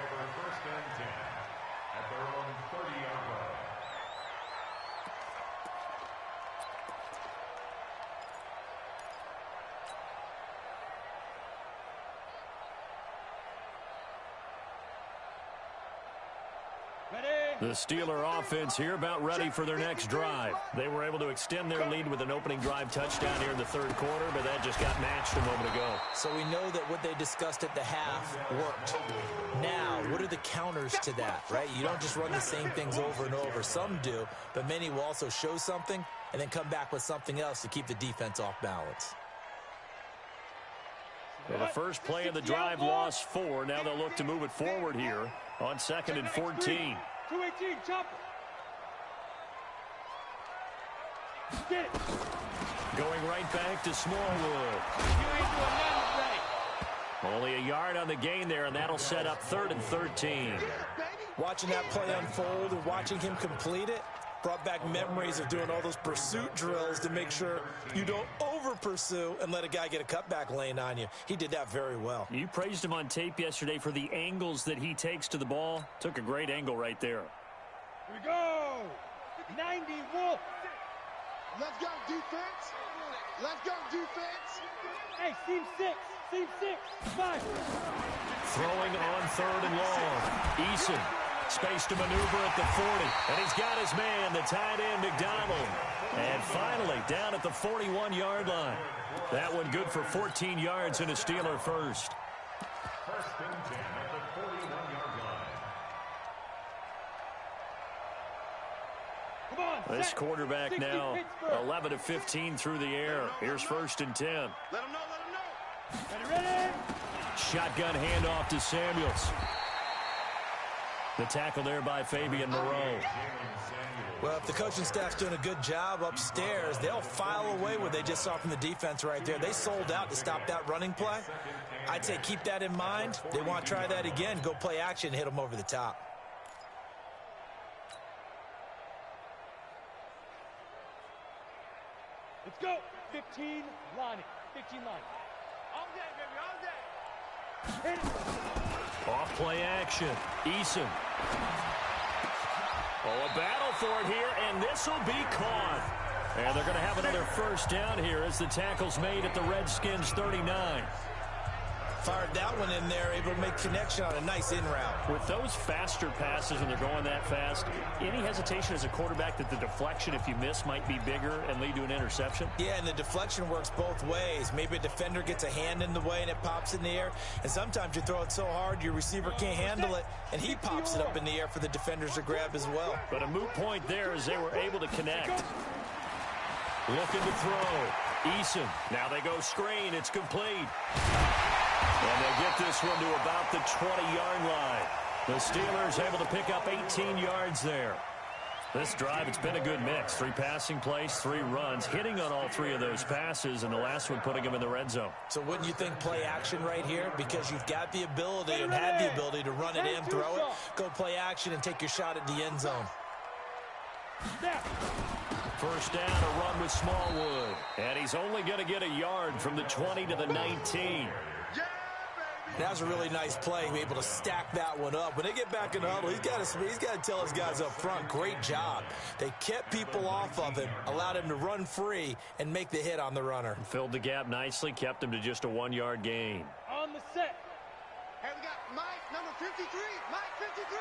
The Steeler offense here about ready for their next drive. They were able to extend their lead with an opening drive touchdown here in the 3rd quarter, but that just got matched a moment ago. So we know that what they discussed at the half worked. Now, what are the counters to that, right? You don't just run the same things over and over. Some do, but many will also show something and then come back with something else to keep the defense off balance. Well, the first play of the drive lost 4. Now they'll look to move it forward here on 2nd and 14. 218, chopper. Get it. Going right back to Smallwood. You ain't doing nothing today. Only a yard on the gain there, and that'll set up 3rd and 13. Watching that play unfold and watching him complete it brought back memories of doing all those pursuit drills to make sure you don't over-pursue and let a guy get a cutback lane on you. He did that very well. You praised him on tape yesterday for the angles that he takes to the ball. Took a great angle right there. Here we go. 90 Wolf. Let's go, defense. Let's go, defense. Hey, seam 6. Seam 6. 5. Throwing on 3rd and long. Eason. Space to maneuver at the 40. And he's got his man, the tight end, McDonald. And finally, down at the 41-yard line. That one good for 14 yards and a Steeler first. First and 10 at the 41-yard line. Come on, This set. quarterback 60 now Pittsburgh. 11 of 15 through the air. Here's 1st and 10. Let him know, let him know. Ready? Shotgun handoff to Samuels. The tackle there by Fabian Moreau. Well, if the coaching staff's doing a good job upstairs, they'll file away what they just saw from the defense right there. They sold out to stop that running play. I'd say keep that in mind. They want to try that again. Go play action, hit them over the top. Let's go. 15 lining. 15 lining. All day, baby, all day. Hit it. Off play action. Eason. Oh, a battle for it here, and this will be caught. And they're going to have another first down here as the tackle's made at the Redskins 39. Fired that one in there, able to make connection on a nice in route. With those faster passes when they're going that fast, any hesitation as a quarterback that the deflection, if you miss, might be bigger and lead to an interception? Yeah, and the deflection works both ways. Maybe a defender gets a hand in the way and it pops in the air. And sometimes you throw it so hard your receiver can't handle it, and he pops it up in the air for the defenders to grab as well. But a moot point there as they were able to connect. Looking to throw. Eason. Now they go screen. It's complete. And they get this one to about the 20-yard line. The Steelers able to pick up 18 yards there. This drive, it's been a good mix. 3 passing plays, 3 runs, hitting on all 3 of those passes, and the last one putting them in the red zone. So wouldn't you think play action right here? Because you've got the ability and had the ability to run it in, throw it, go play action, and take your shot at the end zone. First down, a run with Smallwood. And he's only going to get a yard from the 20 to the 19. That was a really nice play, able to stack that one up. When they get back in the huddle, he's got to tell his guys up front, great job. They kept people off of him, allowed him to run free and make the hit on the runner. Filled the gap nicely, kept him to just a 1-yard gain. On the set. Hey, we got Mike, number 53. Mike 53.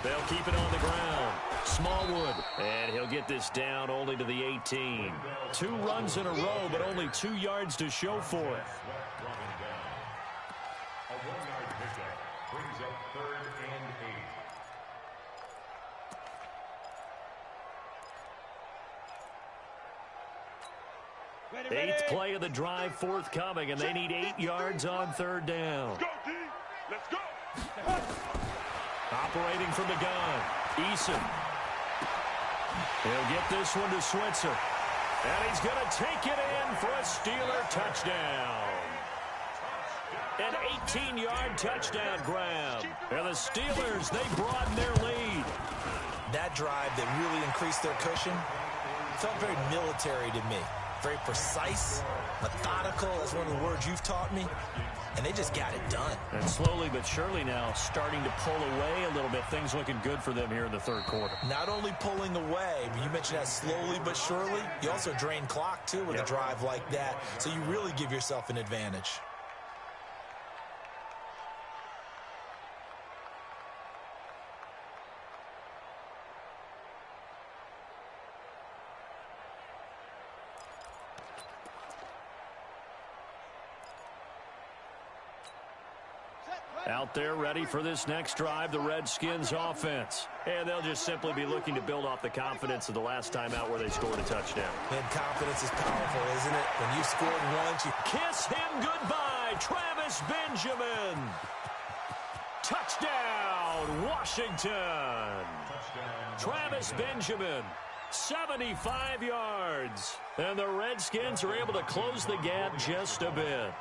They'll keep it on the ground. Smallwood, and he'll get this down only to the 18. 2 runs in a row, but only 2 yards to show for it. A 1-yard pickup brings up 3rd and 8. Eighth play of the drive forthcoming, and they need 8 yards on 3rd down. Let's go, D. Let's go. Operating from the gun, Eason. He'll get this one to Switzer. And he's going to take it in for a Steeler touchdown. An 18-yard touchdown grab. And the Steelers, they broaden their lead. That drive that really increased their cushion felt very military to me. Very precise, methodical. That's one of the words you've taught me. And they just got it done. And slowly but surely now starting to pull away a little bit. Things looking good for them here in the 3rd quarter. Not only pulling away, but you mentioned that slowly but surely. You also drain clock, too, with a drive like that. So you really give yourself an advantage. Out there ready for this next drive, the Redskins offense. And they'll just simply be looking to build off the confidence of the last time out where they scored a touchdown. And confidence is powerful, isn't it? When you scored once, you kiss him goodbye, Travis Benjamin. Touchdown, Washington. Travis Benjamin, 75 yards. And the Redskins are able to close the gap just a bit.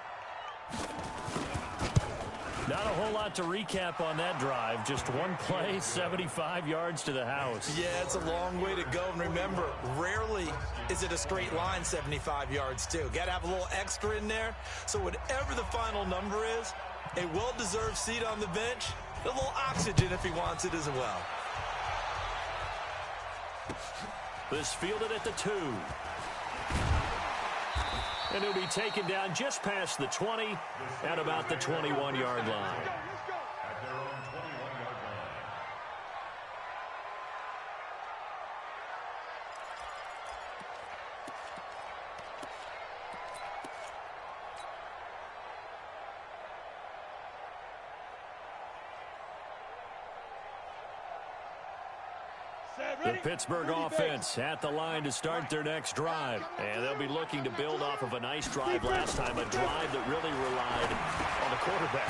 Not a whole lot to recap on that drive. Just one play, 75 yards to the house. Yeah, it's a long way to go. And remember, rarely is it a straight line 75 yards, too. Got to have a little extra in there. So whatever the final number is, a well-deserved seat on the bench, a little oxygen if he wants it as well. This fielded at the 2. And he'll be taken down just past the 20 at about the 21-yard line. At their own 21-yard line. The Pittsburgh offense at the line to start their next drive. And they'll be looking to build off of a nice drive last time, a drive that really relied on the quarterback.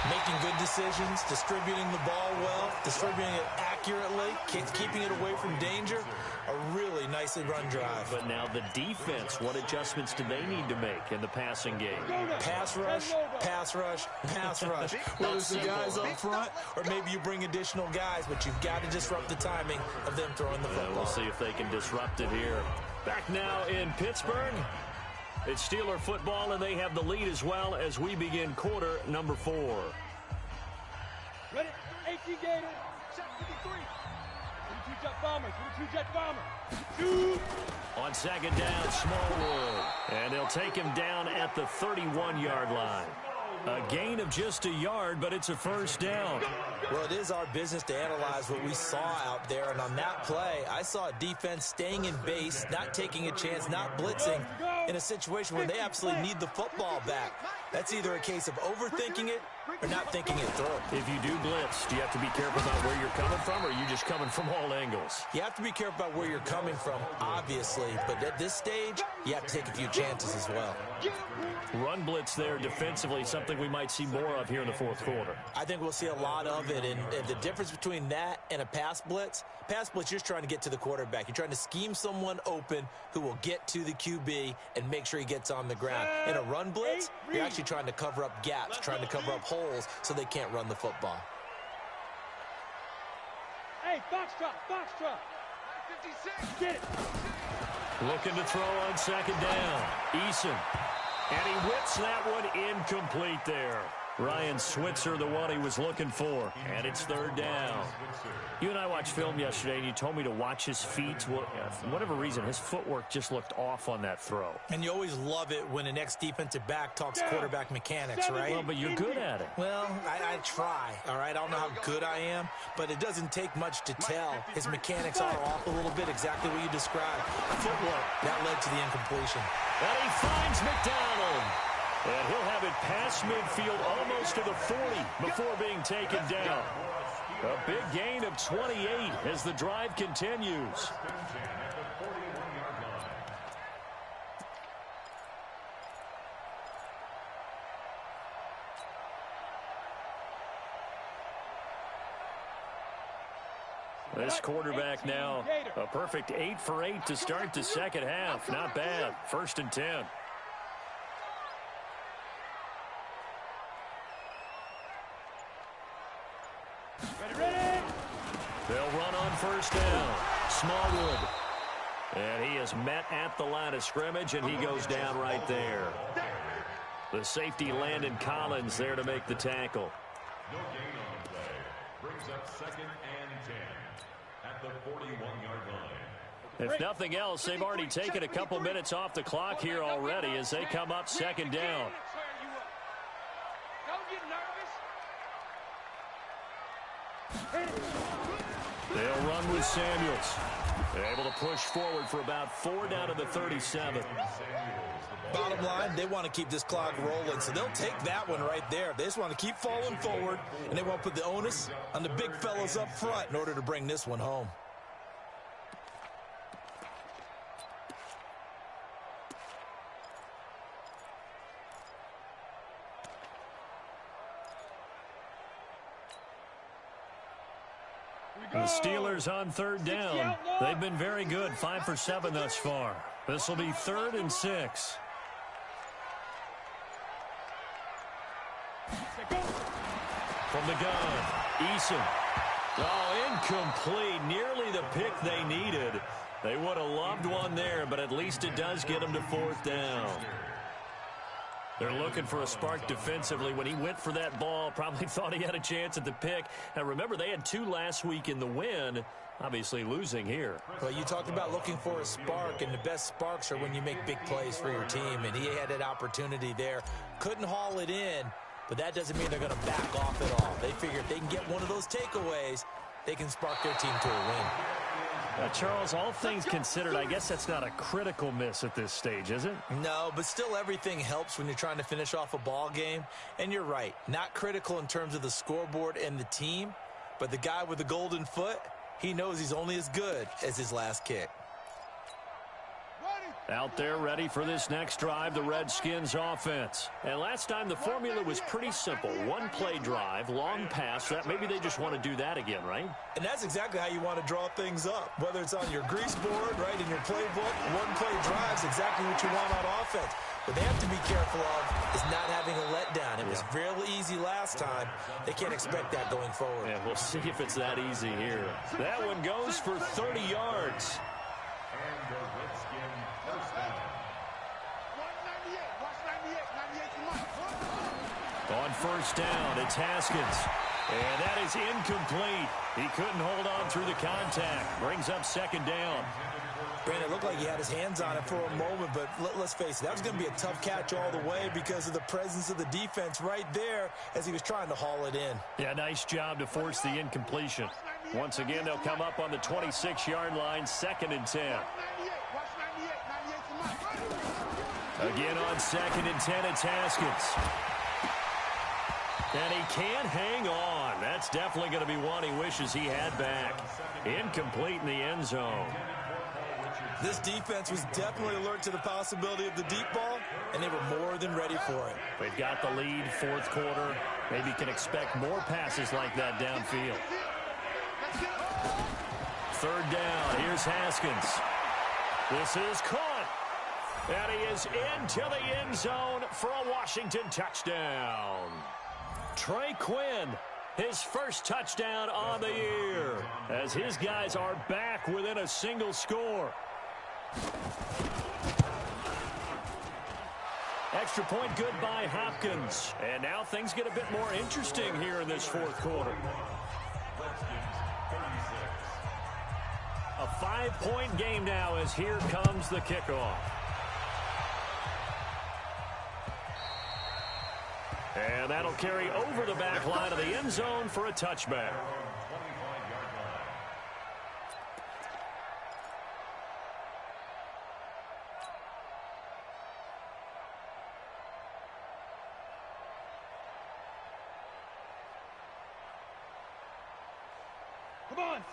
Making good decisions, distributing the ball well, distributing it accurately, keeping it away from danger. A really nicely run drive. But now the defense, what adjustments do they need to make in the passing game? Pass rush, pass rush, pass rush. Whether it's the guys up front or maybe you bring additional guys, but you've got to disrupt the timing of them throwing the football. We'll see if they can disrupt it here. Back now in Pittsburgh. It's Steeler football, and they have the lead as well as we begin quarter number 4. Ready? 18 Gator. Check 53. 22 Jet Bomber. 22 Jet Bomber. Shoot. On second down, Smallwood. And they'll take him down at the 31-yard line. A gain of just a yard, but it's a first down. Well, it is our business to analyze what we saw out there. And on that play, I saw a defense staying in base, not taking a chance, not blitzing in a situation where they absolutely need the football back. That's either a case of overthinking it or not thinking it through. If you do blitz, do you have to be careful about where you're coming from, or are you just coming from all angles? You have to be careful about where you're coming from, obviously. But at this stage, you have to take a few chances as well. Run blitz there defensively, something we might see more of here in the fourth quarter. I think we'll see a lot of it. And the difference between that and a pass blitz, you're just trying to get to the quarterback. You're trying to scheme someone open who will get to the QB and make sure he gets on the ground. In a run blitz, you're actually trying to cover up gaps, trying to cover up holes so they can't run the football. Hey, Foxtrot, Foxtrot. 56. Get it. Looking to throw on second down. Eason. And he whips that one incomplete there. Ryan Switzer, the one he was looking for. And it's third down. You and I watched film yesterday, and you told me to watch his feet. Well, for whatever reason, his footwork just looked off on that throw. And you always love it when an ex-defensive back talks quarterback mechanics, right? Well, but you're good at it. Well, I try, all right? I don't know how good I am, but it doesn't take much to tell. His mechanics are off a little bit, exactly what you described. Footwork, that led to the incompletion. And he finds McDonald. And he'll have it past midfield almost to the 40 before being taken down. A big gain of 28 as the drive continues. This quarterback now, a perfect 8 for 8 to start the second half. Not bad. 1st and 10. They'll run on first down. Smallwood. And he is met at the line of scrimmage, and he goes down right there. The safety, Landon Collins, there to make the tackle. No gain on the play. Brings up 2nd and 10 at the 41-yard line. If nothing else, they've already taken a couple minutes off the clock here already as they come up 2nd down. Don't get nervous. They'll run with Samuels. They're able to push forward for about 4 down to the 37. Bottom line, they want to keep this clock rolling, so they'll take that one right there. They just want to keep falling forward, and they want to put the onus on the big fellas up front in order to bring this one home. The Steelers on 3rd down. They've been very good, 5 for 7 thus far. This will be 3rd and 6. From the gun, Eason. Oh, incomplete. Nearly the pick they needed. They would have loved one there, but at least it does get them to 4th down. They're looking for a spark defensively. When he went for that ball, probably thought he had a chance at the pick. And remember, they had 2 last week in the win, obviously losing here. Well, you talked about looking for a spark, and the best sparks are when you make big plays for your team, and he had that opportunity there. Couldn't haul it in, but that doesn't mean they're going to back off at all. They figure if they can get one of those takeaways, they can spark their team to a win. Charles, all things considered, I guess that's not a critical miss at this stage, is it? No, but still everything helps when you're trying to finish off a ball game. And you're right, not critical in terms of the scoreboard and the team, but the guy with the golden foot, he knows he's only as good as his last kick. Out there ready for this next drive, the Redskins offense. And last time the formula was pretty simple. 1-play drive, long pass. That maybe they just want to do that again, right? And that's exactly how you want to draw things up. Whether it's on your grease board, right, in your playbook, 1-play drive's exactly what you want on offense. What they have to be careful of is not having a letdown. It was real easy last time. They can't expect that going forward. Yeah, we'll see if it's that easy here. That one goes for 30 yards. And the Redskin first down. 198. Watch 98. 98 to Mike. On 1st down, it's Haskins. And that is incomplete. He couldn't hold on through the contact. Brings up 2nd down. Brandon, it looked like he had his hands on it for a moment, but let's face it, that was going to be a tough catch all the way because of the presence of the defense right there as he was trying to haul it in. Yeah, nice job to force the incompletion. Once again, they'll come up on the 26-yard line, 2nd and 10. Watch 98. 98 to Mike. Again on 2nd and 10, it's Haskins. And he can't hang on. That's definitely going to be one he wishes he had back. Incomplete in the end zone. This defense was definitely alert to the possibility of the deep ball, and they were more than ready for it. They've got the lead, 4th quarter. Maybe can expect more passes like that downfield. 3rd down, here's Haskins. This is caught. And he is into the end zone for a Washington touchdown. Trey Quinn, his first touchdown on the year, as his guys are back within a single score. Extra point good by Hopkins. And now things get a bit more interesting here in this 4th quarter. A 5-point game now as here comes the kickoff. And that'll carry over the back line of the end zone for a touchback.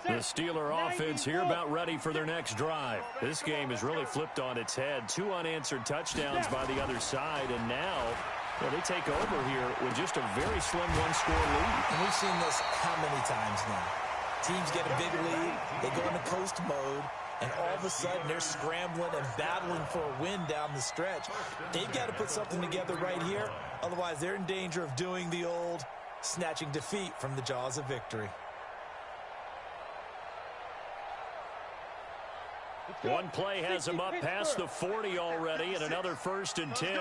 The Steeler offense here about ready for their next drive. This game is really flipped on its head. 2 unanswered touchdowns by the other side, and now they take over here with just a very slim 1-score lead. And we've seen this how many times now? Teams get a big lead, they go into coast mode, and all of a sudden they're scrambling and battling for a win down the stretch. They've got to put something together right here, otherwise they're in danger of doing the old snatching defeat from the jaws of victory. One play has him up past the 40 already, and another 1st and 10.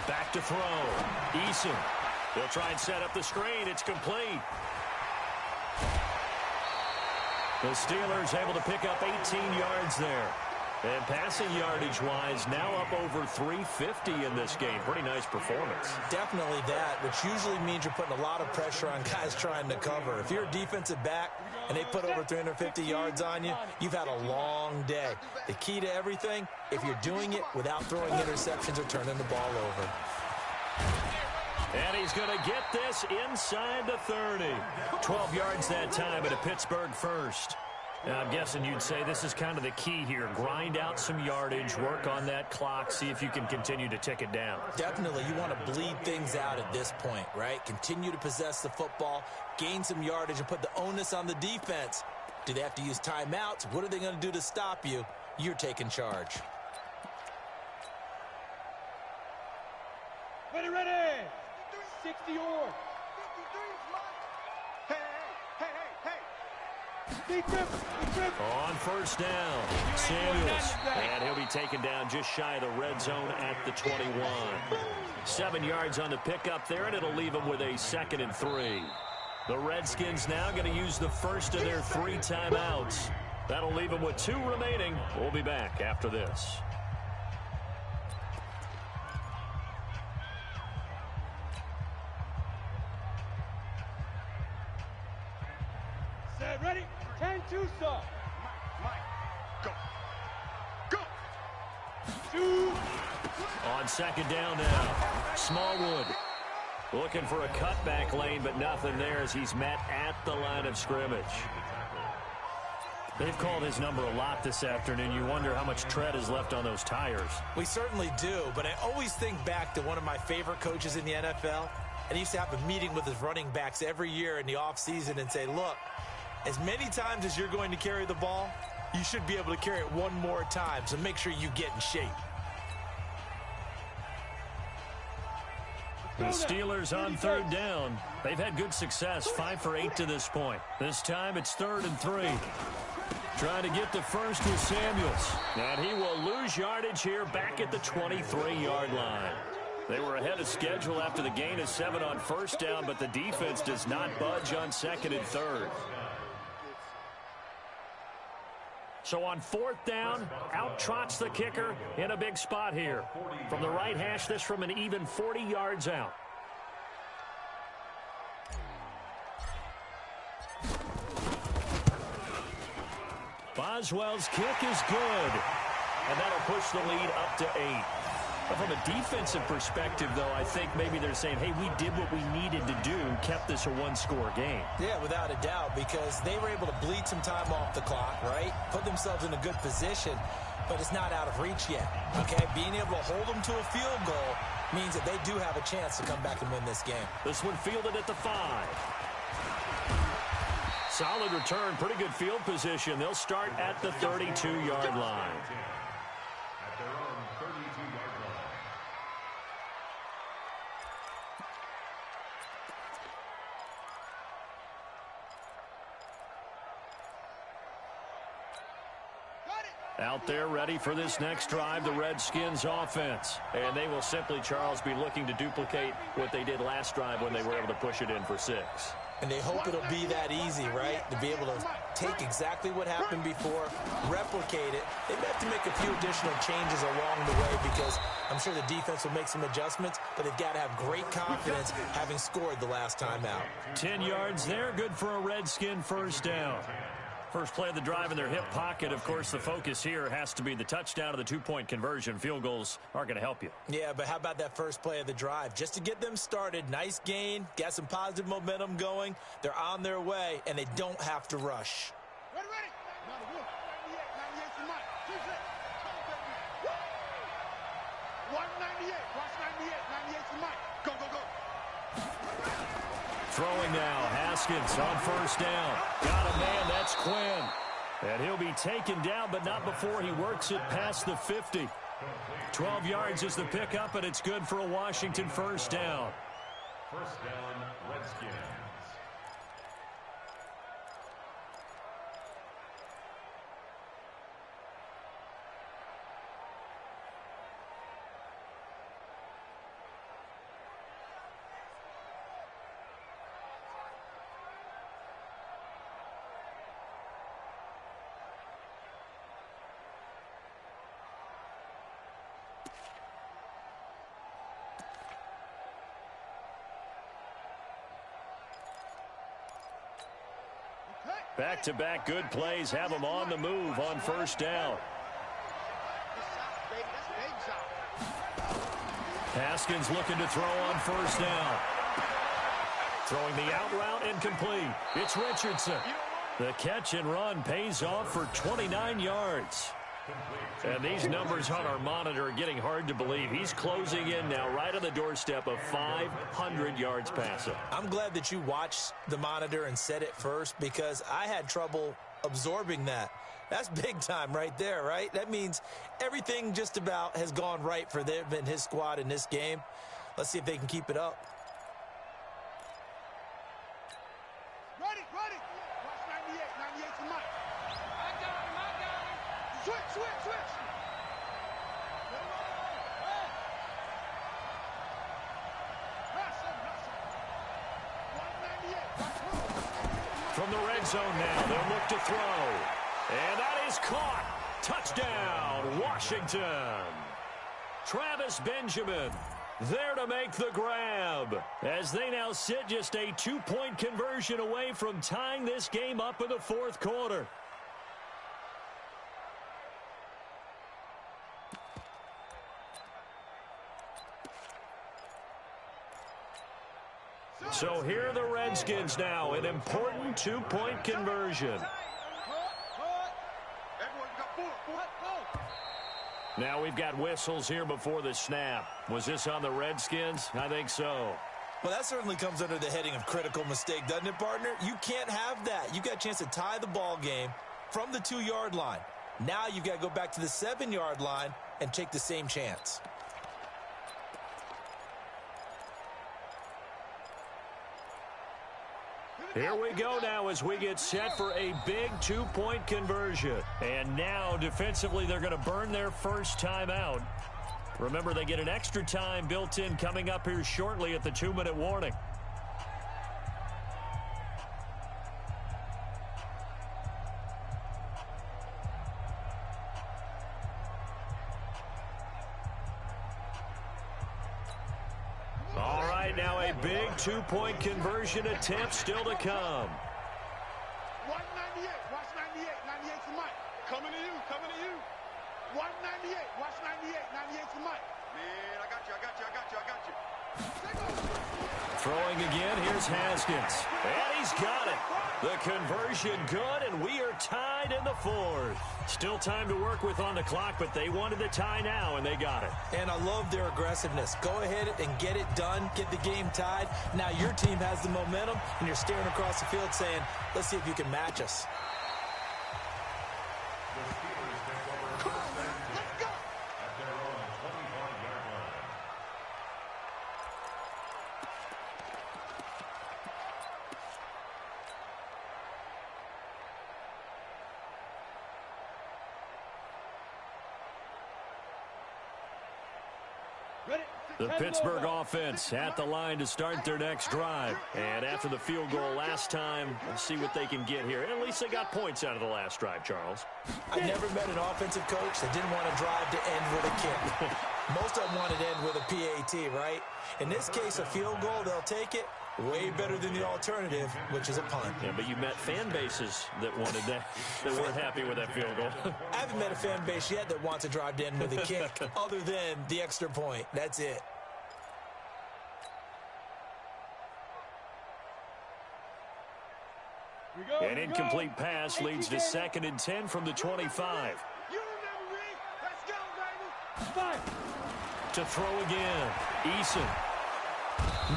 Back to throw. Eason. They'll try and set up the screen. It's complete. The Steelers able to pick up 18 yards there. And passing yardage-wise, now up over 350 in this game. Pretty nice performance. Definitely that, which usually means you're putting a lot of pressure on guys trying to cover. If you're a defensive back and they put over 350 yards on you, you've had a long day. The key to everything, if you're doing it without throwing interceptions or turning the ball over. And he's going to get this inside the 30. 12 yards that time at a Pittsburgh first. Now, I'm guessing you'd say this is kind of the key here. Grind out some yardage, work on that clock, see if you can continue to tick it down. Definitely. You want to bleed things out at this point, right? Continue to possess the football, gain some yardage, and put the onus on the defense. Do they have to use timeouts? What are they going to do to stop you? You're taking charge. Ready, ready. 60 or. On first down, Samuels. And he'll be taken down just shy of the red zone at the 21. 7 yards on the pickup there, and it'll leave him with a 2nd and 3. The Redskins now going to use the first of their 3 timeouts. That'll leave them with 2 remaining. We'll be back after this. Set, ready? 10-2, sir. Mike, go. Go. 2. On 2nd down now, Smallwood looking for a cutback lane, but nothing there as he's met at the line of scrimmage. They've called his number a lot this afternoon. You wonder how much tread is left on those tires. We certainly do, but I always think back to one of my favorite coaches in the NFL, and he used to have a meeting with his running backs every year in the offseason and say, look, as many times as you're going to carry the ball, you should be able to carry it one more time, so make sure you get in shape. The Steelers on 3rd down. They've had good success, 5 for 8 to this point. This time it's 3rd and 3. Trying to get the first with Samuels. And he will lose yardage here back at the 23-yard line. They were ahead of schedule after the gain of 7 on first down, but the defense does not budge on 2nd and 3rd. So on 4th down, out trots the kicker in a big spot here. From the right hash, this from an even 40 yards out. Boswell's kick is good. And that'll push the lead up to 8. But from a defensive perspective, though, I think maybe they're saying, hey, we did what we needed to do, kept this a 1-score game. Yeah, without a doubt, because they were able to bleed some time off the clock, right? Put themselves in a good position, but it's not out of reach yet, okay? Being able to hold them to a field goal means that they do have a chance to come back and win this game. This one fielded at the 5. Solid return, pretty good field position. They'll start at the 32-yard line. At their own 32-yard line. Out there ready for this next drive, the Redskins offense. And they will simply, Charles, be looking to duplicate what they did last drive when they were able to push it in for 6. And they hope it'll be that easy, right? To be able to take exactly what happened before, replicate it. They may have to make a few additional changes along the way because I'm sure the defense will make some adjustments, but they've got to have great confidence having scored the last time out. 10 yards there, good for a Redskin first down. First play of the drive in their hip pocket. Of course, the focus here has to be the touchdown of the 2-point conversion. Field goals aren't going to help you. Yeah, but how about that first play of the drive? Just to get them started, nice gain, got some positive momentum going. They're on their way, and they don't have to rush. Ready, ready. 98 for Mike. 198. Watch 98. 98 for Mike. Go, go, go. Throwing now, Haskins on first down. Got a man, that's Quinn. And he'll be taken down, but not before he works it past the 50. 12 yards is the pickup, and it's good for a Washington first down. First down, Redskins. Back-to-back good plays have them on the move on first down. Haskins looking to throw on first down. Throwing the out route incomplete. It's Richardson. The catch and run pays off for 29 yards. And these numbers on our monitor are getting hard to believe. He's closing in now right on the doorstep of 500 yards passing. I'm glad that you watched the monitor and said it first because I had trouble absorbing that. That's big time right there, right? That means everything just about has gone right for them and his squad in this game. Let's see if they can keep it up. Ready. Watch 98. 98 for Mike. I got him. Switch. From the red zone now, they'll look to throw. And that is caught. Touchdown, Washington. Travis Benjamin there to make the grab as they now sit just a 2-point conversion away from tying this game up in the fourth quarter. So here are the Redskins now, an important 2-point conversion. Now we've got whistles here before the snap. Was this on the Redskins? I think so. Well, that certainly comes under the heading of critical mistake, doesn't it, partner? You can't have that. You got a chance to tie the ball game from the 2-yard line. Now you've got to go back to the 7-yard line and take the same chance. Here we go now as we get set for a big 2-point conversion. And now defensively they're going to burn their first time out. Remember, they get an extra time built in coming up here shortly at the 2-minute warning. Now a big 2-point conversion attempt still to come. Watch 98. Watch 98. 98 for Mike. Coming to you. Watch 98. Watch 98. 98 for Mike. Man, I got you. Throwing again, here's Haskins. And he's got it. The conversion good, and we are tied in the fourth. Still time to work with on the clock, but they wanted the tie now, and they got it. And I love their aggressiveness. Go ahead and get it done. Get the game tied. Now your team has the momentum, and you're staring across the field saying, let's see if you can match us. The Pittsburgh offense at the line to start their next drive. And after the field goal last time, let's see what they can get here. At least they got points out of the last drive, Charles. I never met an offensive coach that didn't want to drive to end with a kick. Most of them want to end with a PAT, right? In this case, a field goal, they'll take it. Way better than the alternative, which is a punt. Yeah, but you met fan bases that wanted that. They weren't happy with that field goal. I haven't met a fan base yet that wants to drive to end with a kick other than the extra point. That's it. An incomplete pass leads to 2nd and 10 from the 25. You remember me? Let's go, baby. To throw again. Eason.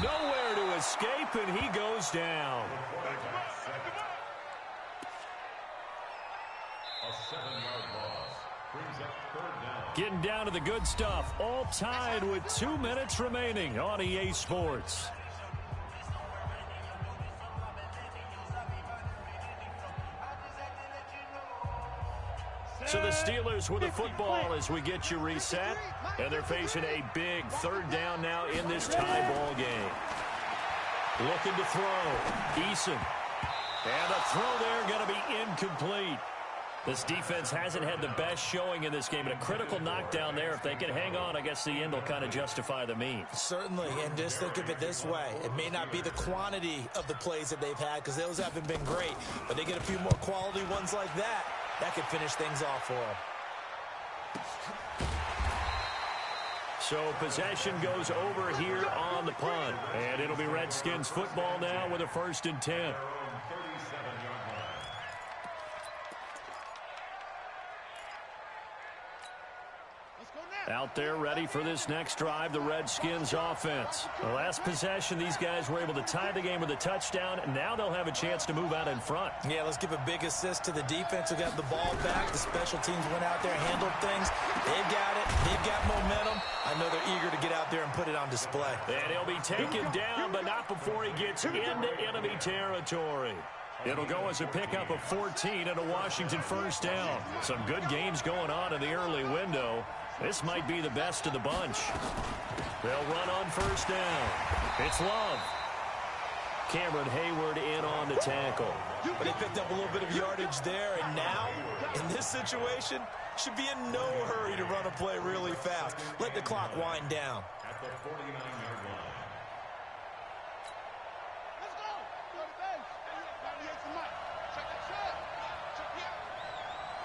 Nowhere to escape, and he goes down. A 7-yard loss brings up 3rd down. Getting down to the good stuff. All tied with 2 minutes remaining on EA Sports. So the Steelers with the football as we get you reset. And they're facing a big 3rd down now in this tie ball game. Looking to throw. Eason. And a throw there going to be incomplete. This defense hasn't had the best showing in this game, and a critical knockdown there. If they can hang on, I guess the end will kind of justify the means. Certainly, and just think of it this way. It may not be the quantity of the plays that they've had because those haven't been great, but they get a few more quality ones like that. That could finish things off for them. So possession goes over here on the punt, and it'll be Redskins football now with a 1st and 10. Out there ready for this next drive, the Redskins offense. The last possession, these guys were able to tie the game with a touchdown, and now they'll have a chance to move out in front. Yeah, let's give a big assist to the defense who got the ball back. The special teams went out there and handled things. They've got it. They've got momentum. I know they're eager to get out there and put it on display. And he'll be taken down, but not before he gets into enemy territory. It'll go as a pickup of 14 and a Washington 1st down. Some good games going on in the early window. This might be the best of the bunch. They'll run on 1st down. It's Love. Cameron Hayward in on the tackle. But they picked up a little bit of yardage there, and now, in this situation, should be in no hurry to run a play really fast. Let the clock wind down. At the 49-yard line. Let's go. Go to base. 98 for Mike. Check it, check. Check it out.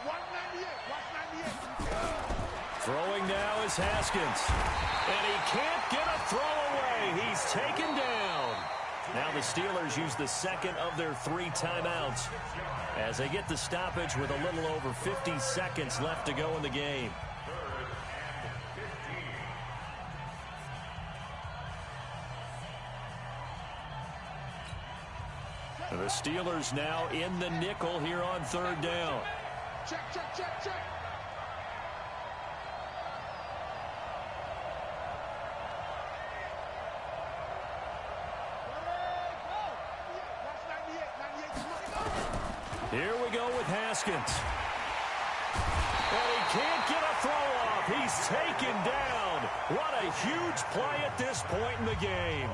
198. Watch 98. Throwing now is Haskins. And he can't get a throw away. He's taken down. Now the Steelers use the second of their 3 timeouts as they get the stoppage with a little over 50 seconds left to go in the game. The Steelers now in the nickel here on 3rd down. Check, check, check, check. Here we go with Haskins. And he can't get a throw off. He's taken down. What a huge play at this point in the game.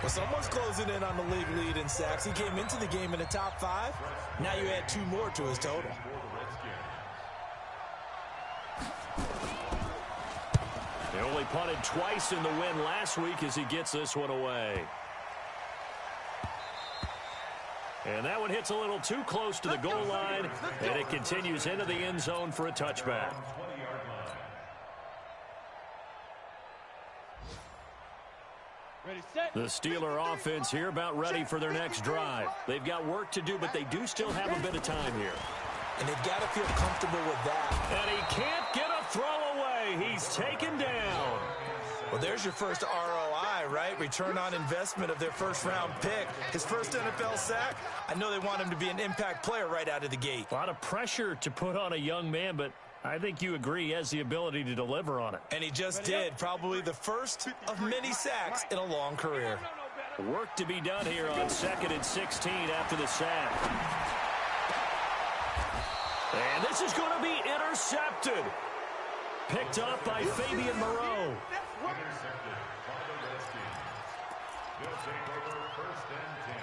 Well, someone's closing in on the league lead in sacks. He came into the game in the top 5. Now you add 2 more to his total. He only punted twice in the win last week as he gets this one away. And that one hits a little too close to the goal line, and it continues into the end zone for a touchback. The Steeler offense here about ready for their next drive. They've got work to do, but they do still have a bit of time here. And they've got to feel comfortable with that. And he can't get a throw away. He's taken down. Well, there's your first ROI, right? Return on investment of their 1st-round pick. His first NFL sack. I know they want him to be an impact player right out of the gate. A lot of pressure to put on a young man, but I think you agree he has the ability to deliver on it. And he just did. Probably the first of many sacks in a long career. Work to be done here on 2nd and 16 after the sack. And this is going to be intercepted. Picked up by Fabian Moreau. Intercepted by the Redskins. They'll take over 1st and 10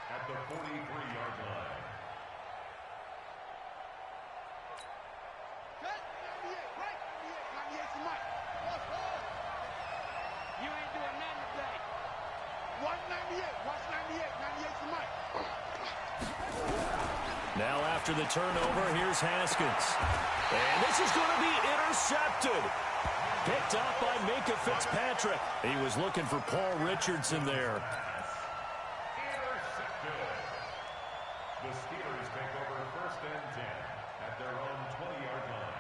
at the 43-yard line. Cut. 98. Right. 98 for Mike. You ain't doing nothing today. 198. Watch 98. 98 for Mike. Now after the turnover, here's Haskins. And this is going to be intercepted. Picked up by Minka Fitzpatrick. He was looking for Paul Richardson there. Intercepted. The Steelers take over 1st and 10 at their own 20-yard line.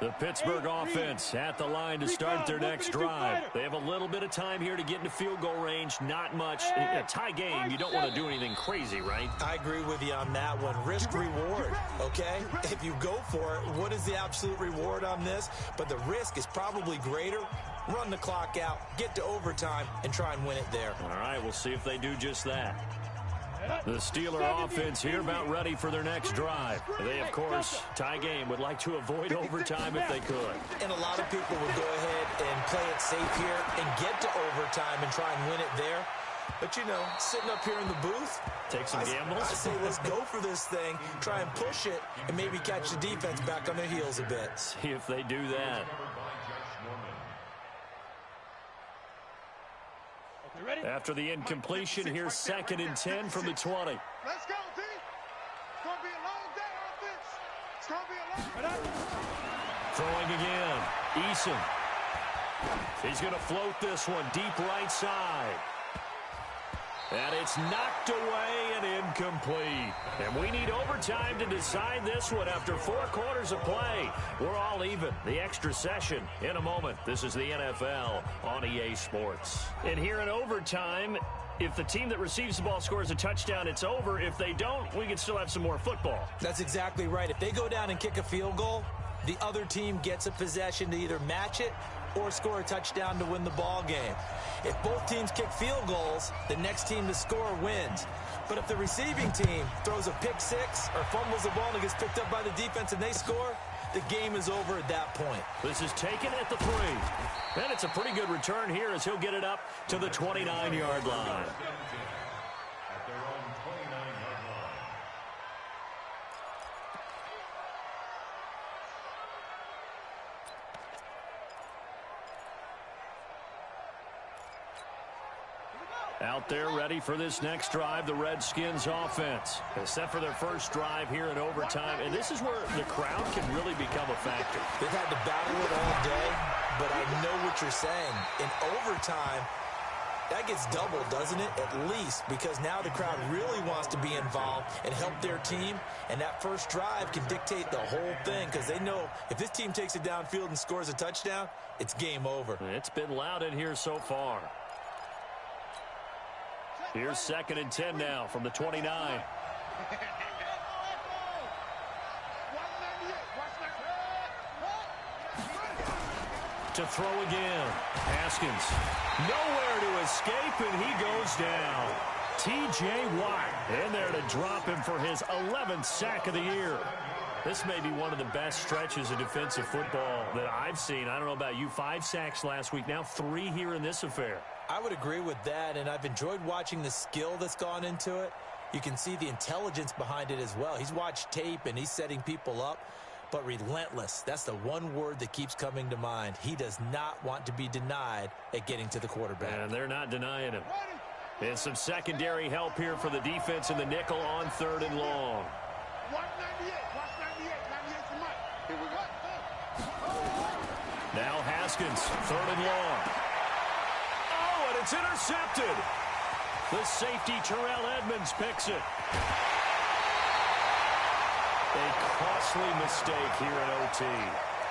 The Pittsburgh offense at the line to start their next drive. They have a little bit of time here to get into field goal range. Not much. In a tie game, you don't want to do anything crazy, right? I agree with you on that one. Risk-reward, okay? If you go for it, what is the absolute reward on this? But the risk is probably greater. Run the clock out, get to overtime, and try and win it there. All right, we'll see if they do just that. The Steeler offense here about ready for their next drive. They, of course, tie game, would like to avoid overtime if they could. And a lot of people would go ahead and play it safe here and get to overtime and try and win it there. But, you know, sitting up here in the booth, take some gambles. I say let's go for this thing, try and push it, and maybe catch the defense back on their heels a bit. See if they do that. Okay, ready? After the incompletion, here's 2nd and 10 from the 20. Let's go, D. It's going to be a long day, offense. It's going to be a long day. Throwing again. Eason. He's going to float this one deep right side. And it's knocked away and incomplete. And we need overtime to decide this one after 4 quarters of play. We're all even. The extra session in a moment. This is the NFL on EA Sports. And here in overtime, if the team that receives the ball scores a touchdown, it's over. If they don't, we can still have some more football. That's exactly right. If they go down and kick a field goal, the other team gets a possession to either match it or score a touchdown to win the ball game. If both teams kick field goals, the next team to score wins. But if the receiving team throws a pick six or fumbles the ball and it gets picked up by the defense and they score, the game is over at that point. This is taken at the 3. And it's a pretty good return here as he'll get it up to the 29-yard line. At their own 29-yard line. Out there ready for this next drive, the Redskins offense. Set for their first drive here in overtime. And this is where the crowd can really become a factor. They've had to battle it all day, but I know what you're saying. In overtime, that gets doubled, doesn't it? At least, because now the crowd really wants to be involved and help their team. And that first drive can dictate the whole thing because they know if this team takes it downfield and scores a touchdown, it's game over. It's been loud in here so far. Here's 2nd and 10 now from the 29. To throw again. Haskins. Nowhere to escape, and he goes down. T.J. Watt in there to drop him for his 11th sack of the year. This may be one of the best stretches of defensive football that I've seen. I don't know about you. 5 sacks last week, now 3 here in this affair. I would agree with that, and I've enjoyed watching the skill that's gone into it. You can see the intelligence behind it as well. He's watched tape, and he's setting people up, but relentless. That's the one word that keeps coming to mind. He does not want to be denied at getting to the quarterback. And they're not denying him. And some secondary help here for the defense in the nickel on 3rd and long. Watch 98. Watch 98. 98 for Mike. Here we go. Now Haskins, 3rd and long. Oh, and it's intercepted. The safety, Terrell Edmonds, picks it. A costly mistake here in OT.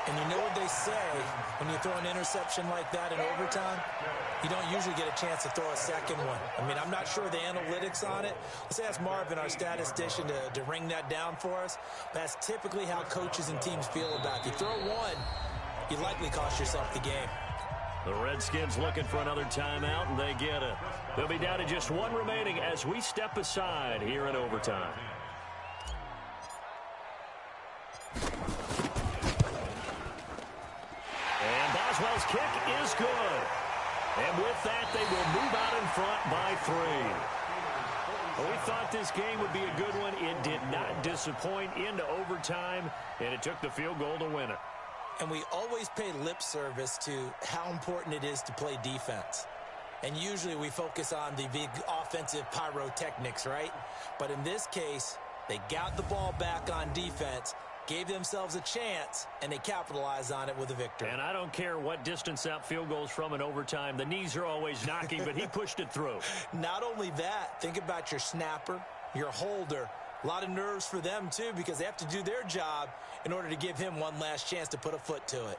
And you know what they say, when you throw an interception like that in overtime, you don't usually get a chance to throw a second one. I mean, I'm not sure the analytics on it. Let's ask Marvin, our statistician, to ring that down for us. That's typically how coaches and teams feel about it. If you throw one, you likely cost yourself the game. The Redskins looking for another timeout, and they get it. They'll be down to just 1 remaining as we step aside here in overtime. And Boswell's kick is good. And with that, they will move out in front by 3. Well, we thought this game would be a good one. It did not disappoint into overtime, and it took the field goal to win it. And we always pay lip service to how important it is to play defense. And usually we focus on the big offensive pyrotechnics, right? But in this case, they got the ball back on defense, gave themselves a chance, and they capitalized on it with a victory. And I don't care what distance that field goes from in overtime. The knees are always knocking, but he pushed it through. Not only that, think about your snapper, your holder. A lot of nerves for them, too, because they have to do their job in order to give him one last chance to put a foot to it.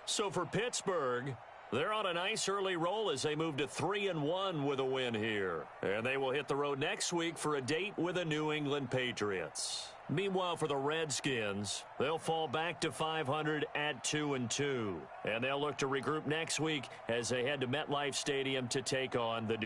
So for Pittsburgh, they're on a nice early roll as they move to 3-1 with a win here. And they will hit the road next week for a date with the New England Patriots. Meanwhile, for the Redskins, they'll fall back to 500 at 2-2. And they'll look to regroup next week as they head to MetLife Stadium to take on the